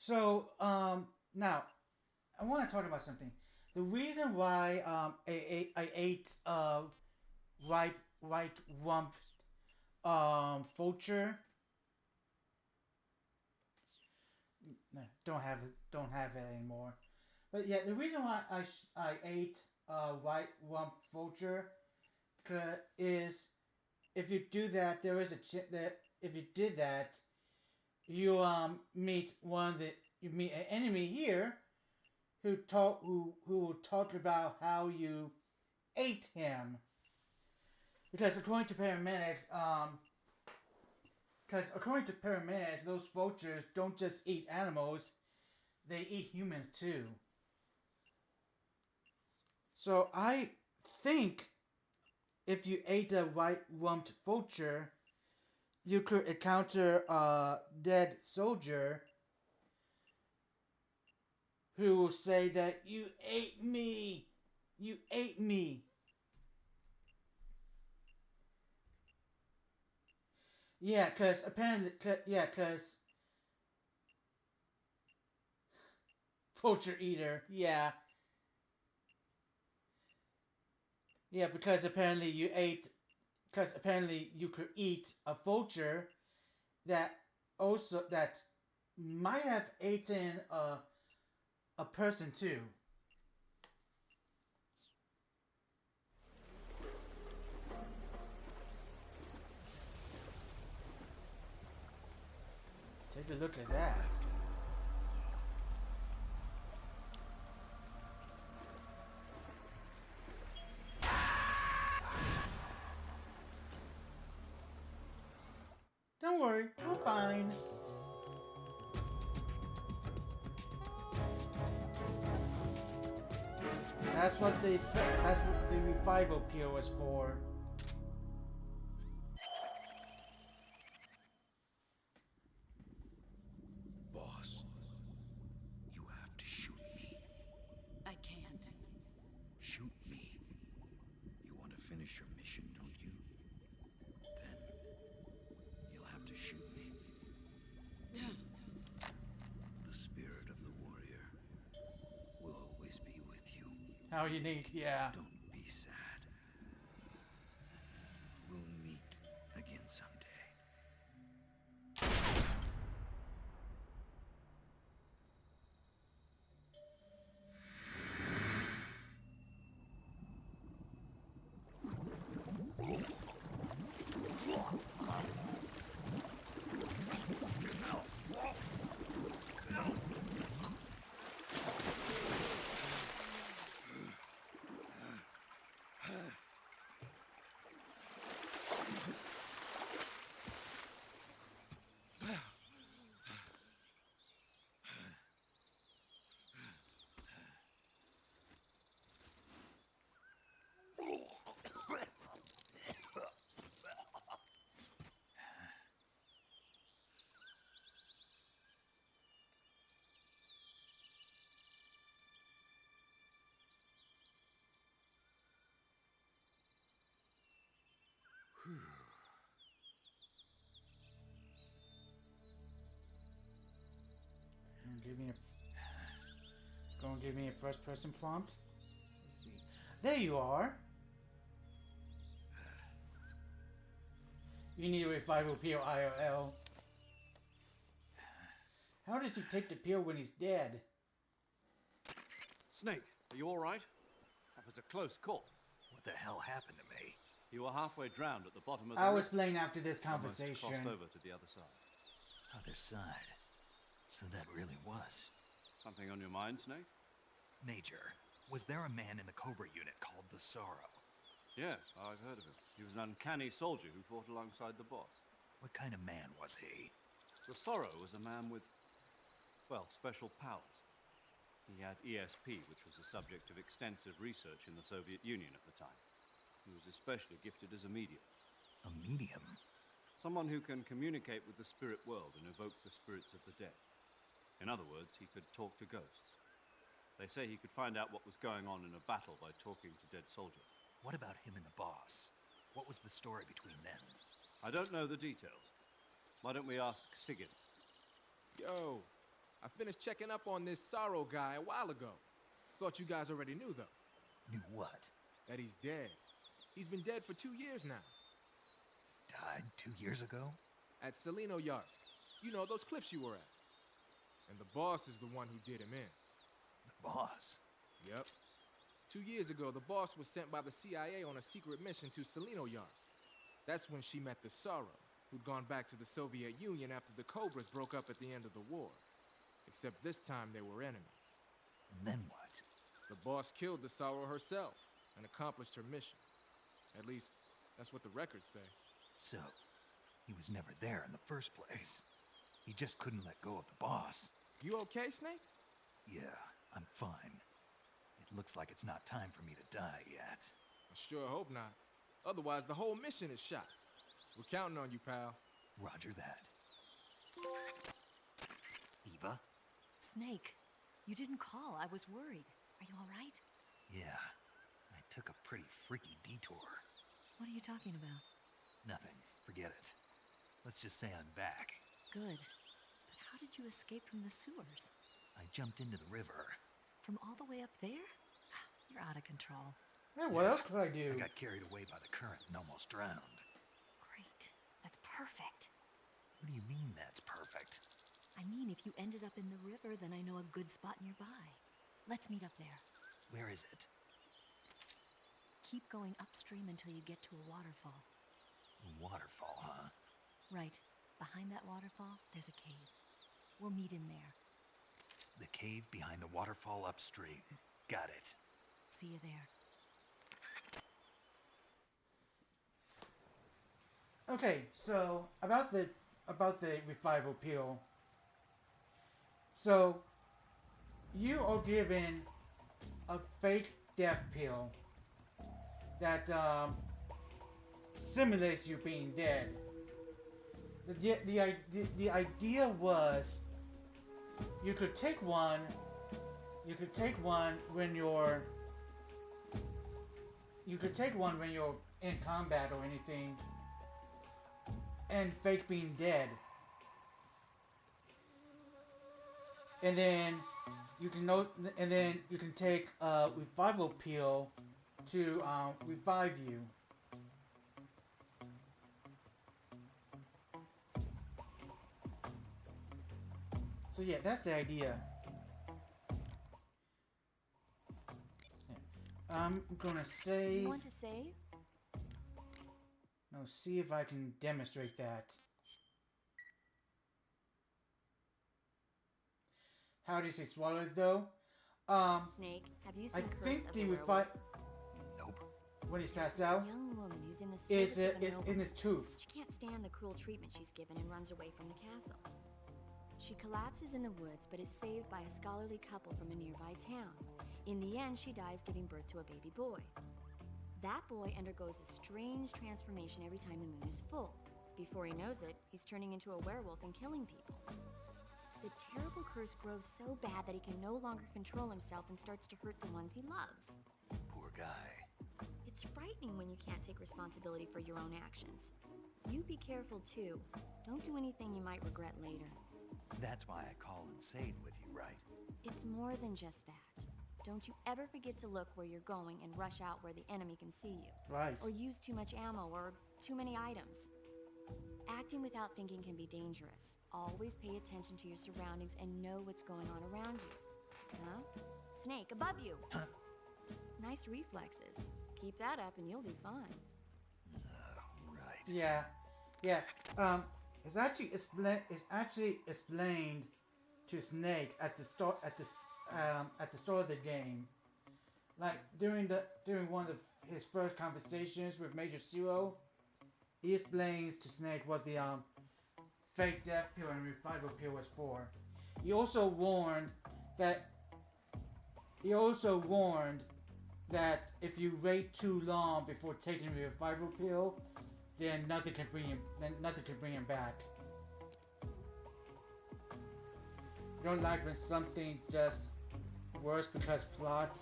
So, now, I want to talk about something. The reason why I ate right rump vulture. Don't have it anymore. But yeah, the reason why I ate white rump vulture is if you do that, there is a that if you did that, you meet you meet an enemy here who talked about how you ate him. Because according to paramedic, those vultures don't just eat animals, they eat humans too. So I think if you ate a white rumped vulture, you could encounter a dead soldier who will say that you ate me. You ate me. Yeah, because apparently, vulture eater, yeah. Yeah, because apparently you could eat a vulture that might have eaten a person too. Take a look at that. Don't worry, we're fine. That's what the revival pill was for. Boss, you have to shoot me. I can't. Shoot me. How unique, yeah. Don't be sad. We'll meet again someday. Gonna give me a first person prompt. Let's see. There you are. You need a revival pill, IRL. How does he take the pill when he's dead? Snake, are you alright? That was a close call. What the hell happened to me? You were halfway drowned at the bottom of the I river. was playing after this Almost conversation. crossed over to the other side. Other side. So that really was. Something on your mind, Snake? Major, was there a man in the Cobra unit called the Sorrow? Yes, I've heard of him. He was an uncanny soldier who fought alongside the boss. What kind of man was he? The Sorrow was a man with, well, special powers. He had ESP, which was the subject of extensive research in the Soviet Union at the time. He was especially gifted as a medium. A medium? Someone who can communicate with the spirit world and evoke the spirits of the dead. In other words, he could talk to ghosts. They say he could find out what was going on in a battle by talking to dead soldiers. What about him and the boss? What was the story between them? I don't know the details. Why don't we ask Sigyn? Yo, I finished checking up on this Sorrow guy a while ago. Thought you guys already knew, though. Knew what? That he's dead. He's been dead for 2 years now. Died 2 years ago? At Selino-Yarsk. You know, those cliffs you were at. And the boss is the one who did him in. The boss? Yep. 2 years ago, the boss was sent by the CIA on a secret mission to Selino-Yarsk. That's when she met the Sorrow, who'd gone back to the Soviet Union after the Cobras broke up at the end of the war. Except this time they were enemies. And then what? The boss killed the Sorrow herself and accomplished her mission. At least, that's what the records say. So, he was never there in the first place. He just couldn't let go of the boss. You okay, Snake? Yeah, I'm fine. It looks like it's not time for me to die yet. I sure hope not. Otherwise, the whole mission is shot. We're counting on you, pal. Roger that. Eva? Snake, you didn't call. I was worried. Are you all right? Yeah, I took a pretty freaky detour. What are you talking about? Nothing. Forget it. Let's just say I'm back. Good. But how did you escape from the sewers? I jumped into the river. From all the way up there? You're out of control. Hey, what else could I do? I got carried away by the current and almost drowned. Great. That's perfect. What do you mean that's perfect? I mean, if you ended up in the river, then I know a good spot nearby. Let's meet up there. Where is it? Keep going upstream until you get to a waterfall. A waterfall, huh? Right. Behind that waterfall, there's a cave. We'll meet in there. The cave behind the waterfall upstream. Got it. See you there. Okay, so about the revival pill. So you are given a fake death pill that simulates you being dead. The idea was you could take one when you're in combat or anything and fake being dead. and then you can take a revival pill to revive you. So yeah, that's the idea. I'm gonna save. You want to save? No, see if I can demonstrate that. How do you say swallow it though? Snake, have you I seen Curse think of the the revive. Werewolf? Nope. When he's There's passed this out, young woman who's in the is service of the in noble. his tooth. She can't stand the cruel treatment she's given and runs away from the castle. She collapses in the woods but is saved by a scholarly couple from a nearby town. In the end, she dies giving birth to a baby boy. That boy undergoes a strange transformation every time the moon is full. Before he knows it, he's turning into a werewolf and killing people. The terrible curse grows so bad that he can no longer control himself and starts to hurt the ones he loves. Poor guy. It's frightening when you can't take responsibility for your own actions. You be careful too. Don't do anything you might regret later. That's why I call and save with you, right? It's more than just that. Don't you ever forget to look where you're going and rush out where the enemy can see you. Right. Or use too much ammo or too many items. Acting without thinking can be dangerous. Always pay attention to your surroundings and know what's going on around you. Huh? Snake, above you! Huh? Nice reflexes. Keep that up and you'll do fine. Right. Yeah, yeah. It's actually explained to Snake at the start of the game. Like during one of his first conversations with Major Zero, he explains to Snake what the fake death pill and revival pill was for. He also warned that if you wait too long before taking the revival pill, then nothing can bring him back. You don't like when something just worse because plot.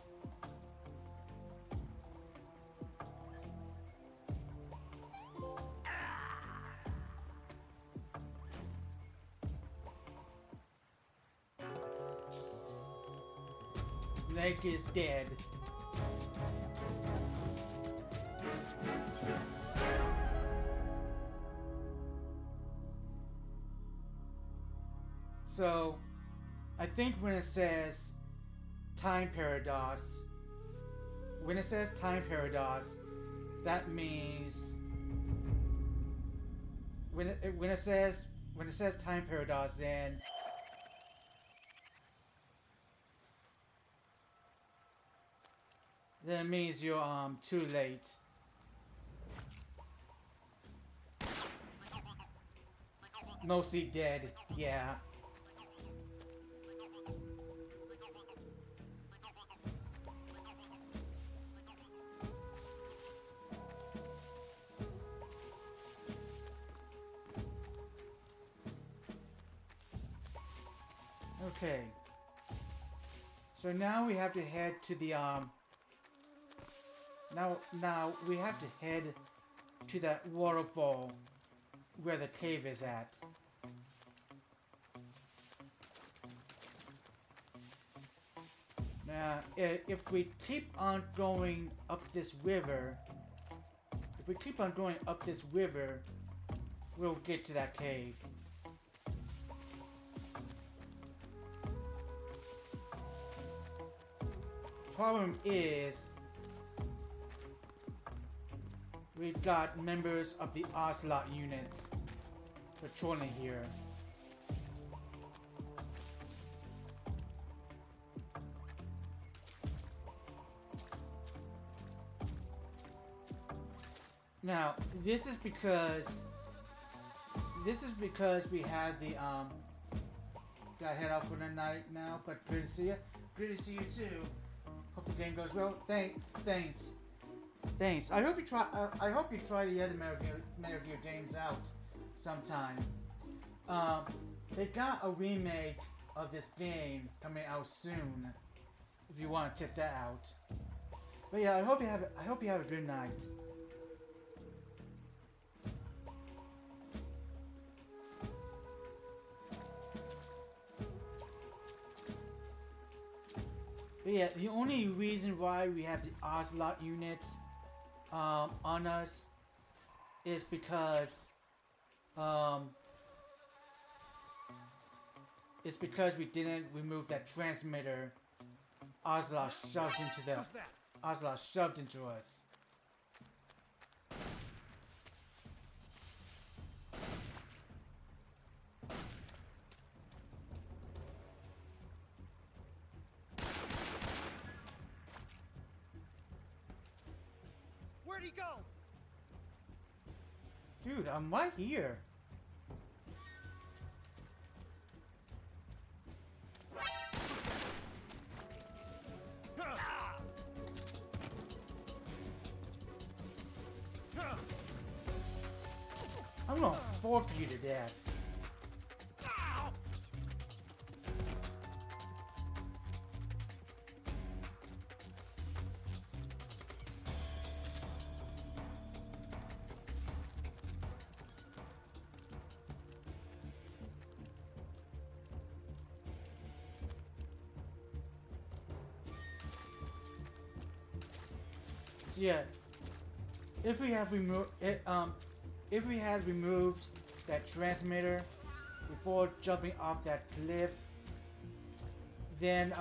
Snake is dead. So, I think when it says time paradox, that means when it says time paradox, then it means you're too late. Mostly dead, yeah. Okay. So now we have to head to the now we have to head to that waterfall where the cave is at. Now, if we keep on going up this river, we'll get to that cave. Problem is, we've got members of the Ocelot unit patrolling here. Now, this is because we had the gotta head out for the night now, but good to see you. Good to see you too. Hope the game goes well. Thanks. I hope you try the other Metal Gear games out sometime. They got a remake of this game coming out soon. If you want to check that out. But yeah, I hope you have a good night. But yeah, the only reason why we have the Ocelot units on us is because we didn't remove that transmitter. Ocelot shoved into us. Where'd he go? Dude, I'm right here. I'm gonna fork you to death. So yeah, if we had removed that transmitter before jumping off that cliff, then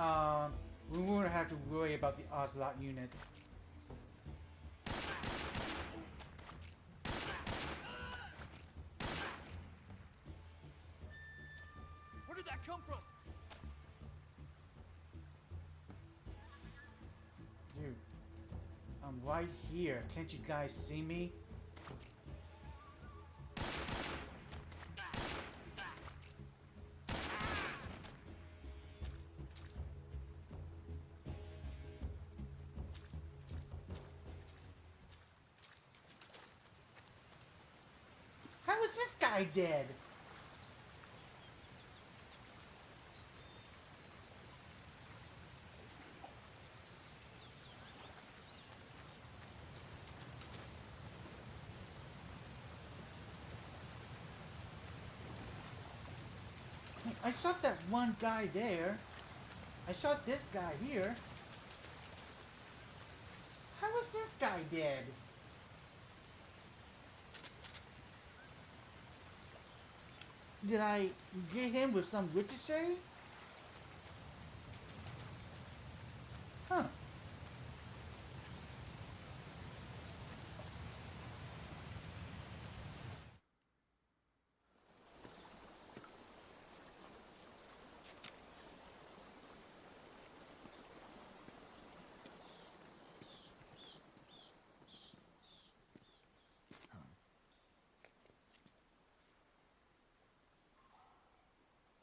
we wouldn't have to worry about the Ocelot units. Where did that come from? Dude, I'm right here. Can't you guys see me? How is this guy dead? I shot that one guy there. I shot this guy here. How is this guy dead? Did I get him with some ricochet? Huh.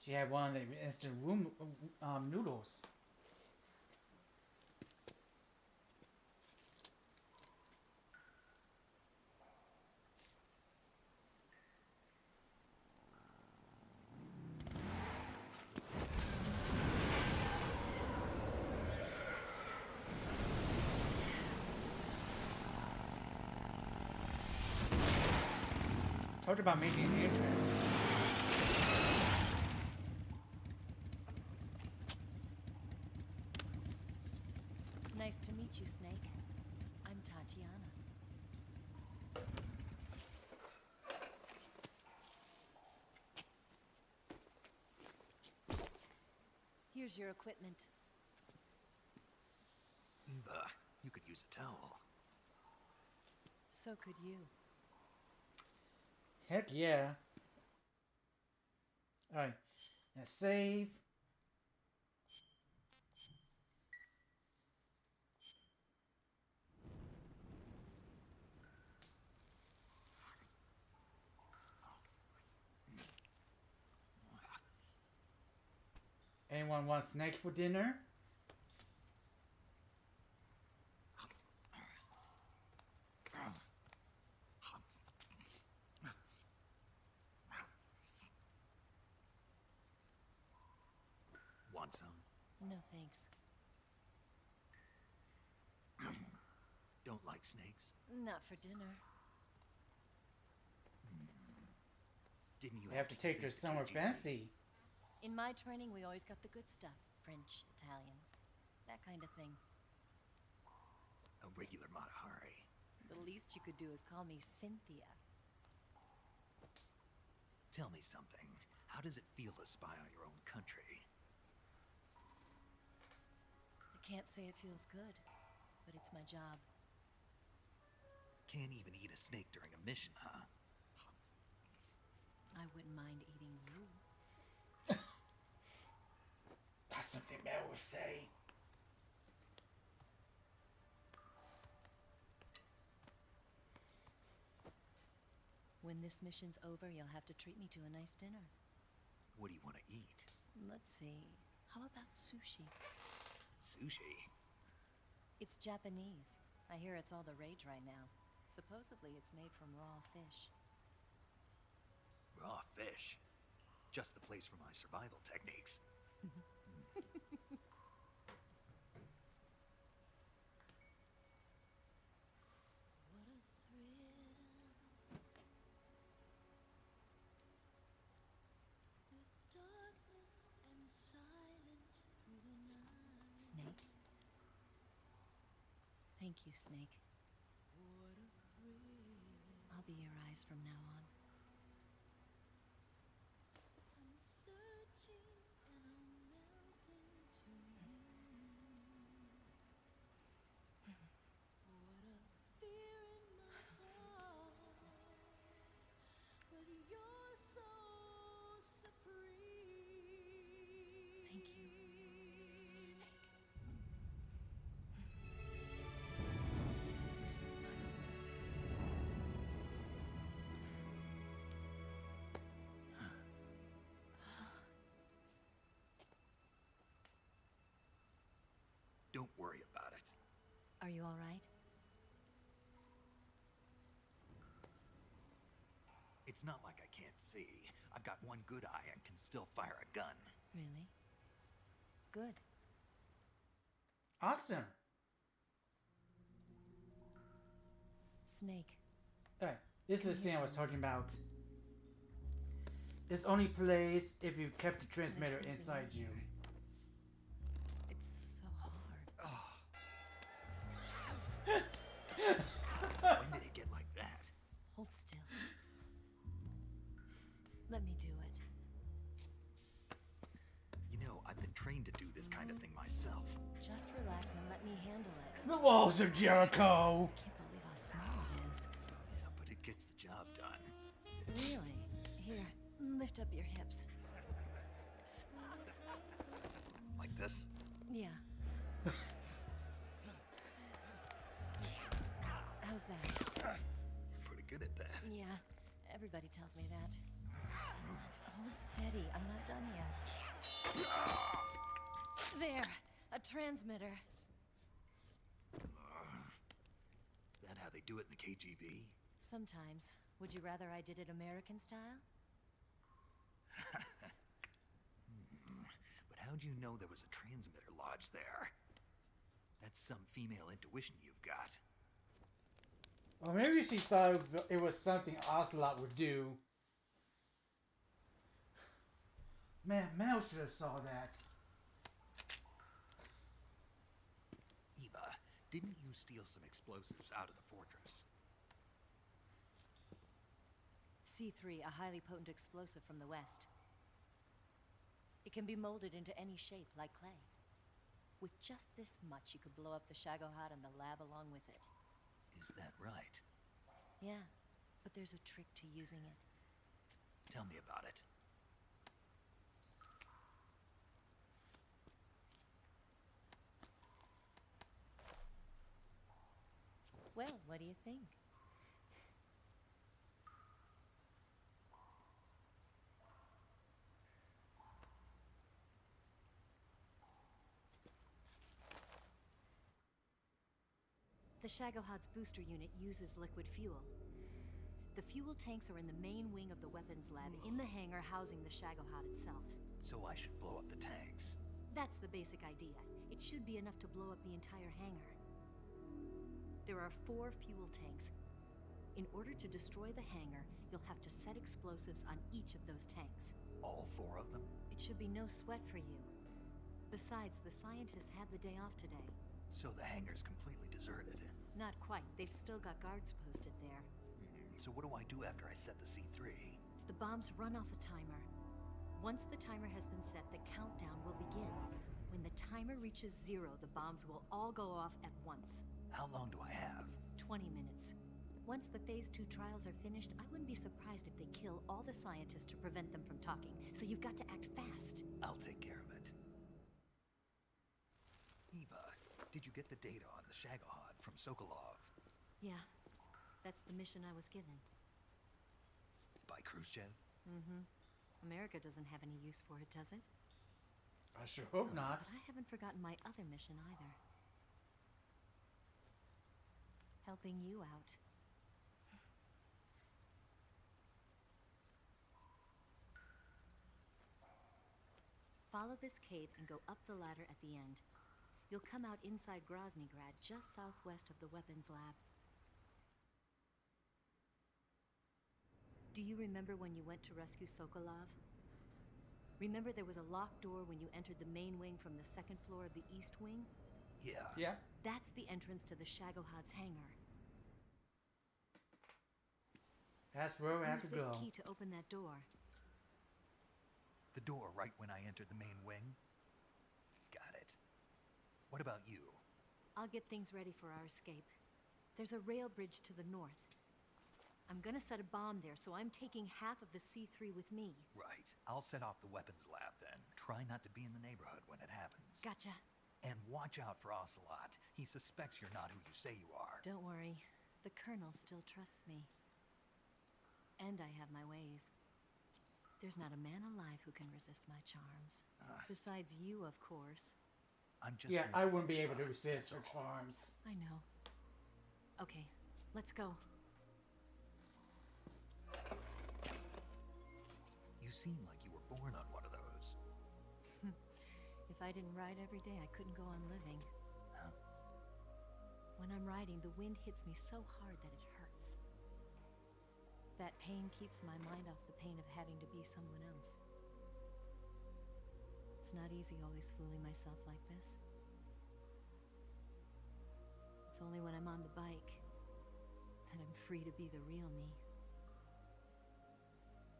She had one of the instant room noodles. Talked about making an entrance. Nice to meet you, Snake. I'm Tatiana. Here's your equipment. You could use a towel. So could you. Heck yeah. Alright. Now save. Anyone want snacks for dinner? Want some? No thanks. Don't like snakes? Not for dinner. Didn't you We have to take her somewhere fancy. In my training, we always got the good stuff. French, Italian. that kind of thing. A regular Matahari. The least you could do is call me Cynthia. Tell me something. How does it feel to spy on your own country? I can't say it feels good, but it's my job. Can't even eat a snake during a mission, huh? I wouldn't mind eating you. That's something Mel would say. When this mission's over, you'll have to treat me to a nice dinner. What do you want to eat? Let's see. How about sushi? Sushi? It's Japanese. I hear it's all the rage right now. Supposedly it's made from raw fish. Raw fish? Just the place for my survival techniques. Snake? Thank you, Snake. I'll be your eyes from now on. I'm searching and I'm melting to you. What a fear in my heart, but you're so supreme. Thank you, Snake. Don't worry about it. Are you all right? It's not like I can't see. I've got one good eye and can still fire a gun. Really? Good. Awesome. Snake. Alright, this is the scene I was talking about. This only plays if you kept the transmitter inside you. It's so hard. When did it get like that? Hold still. Let me do it. You know, I've been trained to do this kind of thing myself. Just relax and let me handle it. The walls of Jericho! Can't believe how small it is. Yeah, but it gets the job done. Really? Here, lift up your hips. Like this? Yeah. How's that? You're pretty good at that. Yeah, everybody tells me that. Hold steady, I'm not done yet. There, a transmitter. Is that how they do it in the KGB? Sometimes. Would you rather I did it American style? But how'd you know there was a transmitter lodged there? That's some female intuition you've got. Or maybe she thought it was something Ocelot would do. Man, Mel should have saw that. Eva, didn't you steal some explosives out of the fortress? C3, a highly potent explosive from the west. It can be molded into any shape, like clay. With just this much, you could blow up the Shagohod and the lab along with it. Is that right? Yeah, but there's a trick to using it. Tell me about it. Well, what do you think? The Shagohod's booster unit uses liquid fuel. The fuel tanks are in the main wing of the weapons lab in the hangar housing the Shagohod itself. So I should blow up the tanks. That's the basic idea. It should be enough to blow up the entire hangar. There are 4 fuel tanks. In order to destroy the hangar, you'll have to set explosives on each of those tanks. All 4 of them? It should be no sweat for you. Besides, the scientists had the day off today. So the hangar's completely deserted. Not quite. They've still got guards posted there. So what do I do after I set the C3? The bombs run off a timer. Once the timer has been set, the countdown will begin. When the timer reaches 0, the bombs will all go off at once. How long do I have? 20 minutes. Once the Phase 2 trials are finished, I wouldn't be surprised if they kill all the scientists to prevent them from talking. So you've got to act fast. I'll take care of it. Eva, did you get the data on the Shagohod from Sokolov? Yeah, that's the mission I was given. By Khrushchev? Mm-hmm. America doesn't have any use for it, does it? I sure hope not. But I haven't forgotten my other mission either. Helping you out. Follow this cave and go up the ladder at the end. You'll come out inside Groznygrad, just southwest of the weapons lab. Do you remember when you went to rescue Sokolov? Remember there was a locked door when you entered the main wing from the second floor of the east wing? Yeah. Yeah. That's the entrance to the Shagohod's hangar. That's where we have to Use this go. key to open that door. The door right when I entered the main wing? Got it. What about you? I'll get things ready for our escape. There's a rail bridge to the north. I'm gonna set a bomb there, so I'm taking half of the C3 with me. Right. I'll set off the weapons lab then. Try not to be in the neighborhood when it happens. Gotcha. And watch out for Ocelot. He suspects you're not who you say you are. Don't worry. The Colonel still trusts me. And I have my ways. There's not a man alive who can resist my charms. Besides you, of course. I'm just... Yeah, I wouldn't be able to resist her charms. I know. Okay, let's go. You seem like you were born on one of those. If I didn't ride every day, I couldn't go on living. Huh? When I'm riding, the wind hits me so hard that it hurts. That pain keeps my mind off the pain of having to be someone else. It's not easy always fooling myself like this. It's only when I'm on the bike that I'm free to be the real me.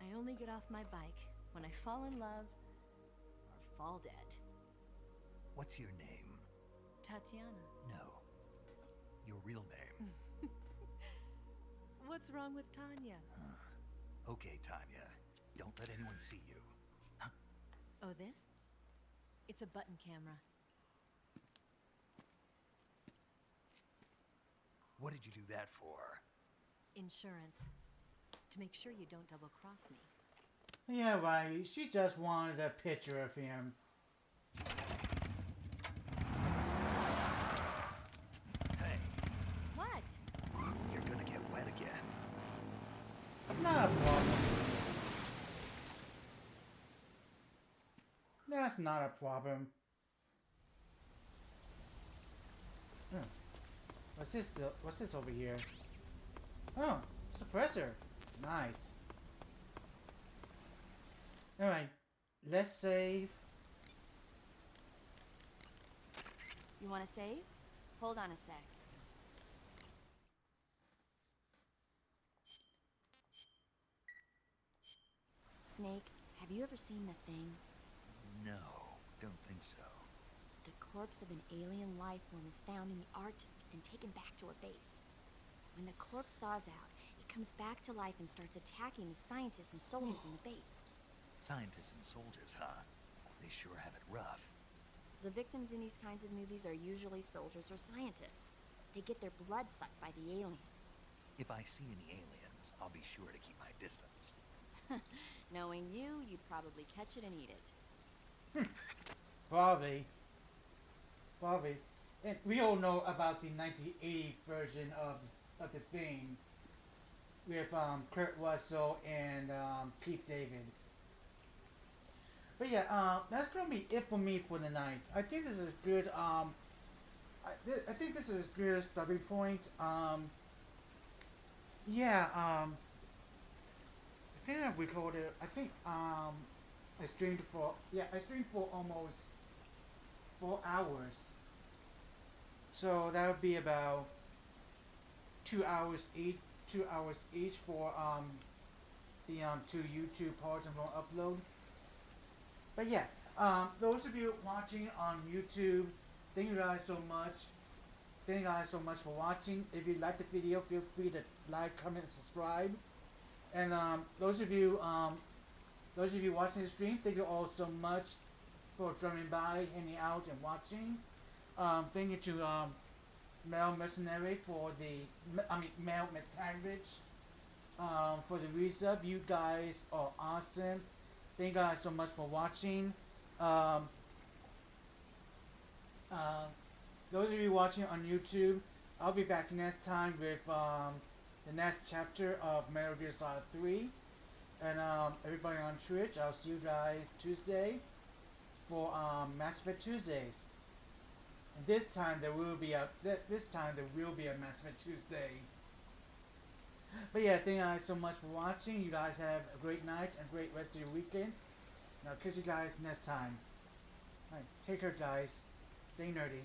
I only get off my bike when I fall in love or fall dead. What's your name? Tatiana. No. Your real name. What's wrong with Tanya? Okay, Tanya. Don't let anyone see you. Huh? Oh, this? It's a button camera. What did you do that for? Insurance. To make sure you don't double-cross me. Yeah, right. She just wanted a picture of him. Hey, What? you're gonna get wet again. Not a problem. That's not a problem. What's this over here? Oh, suppressor. Nice. Alright, let's save. You want to save? Hold on a sec. Snake, have you ever seen the thing? No, don't think so. The corpse of an alien life form is found in the Arctic and taken back to a base. When the corpse thaws out, it comes back to life and starts attacking the scientists and soldiers in the base. Scientists and soldiers, huh? They sure have it rough. The victims in these kinds of movies are usually soldiers or scientists. They get their blood sucked by the alien. If I see any aliens, I'll be sure to keep my distance. Knowing you, you'd probably catch it and eat it. Probably. And we all know about the 1980 version of the Thing with Kurt Russell and Keith David. But yeah, that's gonna be it for me for the night. I think this is good. I think this is a good starting point. Yeah. I think I recorded. I think I streamed for almost 4 hours. So that would be about 2 hours each. 2 hours each for the 2 YouTube parts I'm going to upload. But yeah, those of you watching on YouTube, thank you guys so much. Thank you guys so much for watching. If you like the video, feel free to like, comment, and subscribe. And those of you watching the stream, thank you all so much for dropping by, hanging out, and watching. Thank you to Mel Mercenary for Mel McTaggart for the resub. You guys are awesome. Thank you guys so much for watching. Those of you watching on YouTube, I'll be back next time with the next chapter of Metal Gear Solid 3. And everybody on Twitch, I'll see you guys Tuesday for Mass Effect Tuesdays. And this time there will be a Mass Effect Tuesday. But yeah, thank you guys so much for watching. You guys have a great night and great rest of your weekend. And I'll catch you guys next time. Alright, take care guys. Stay nerdy.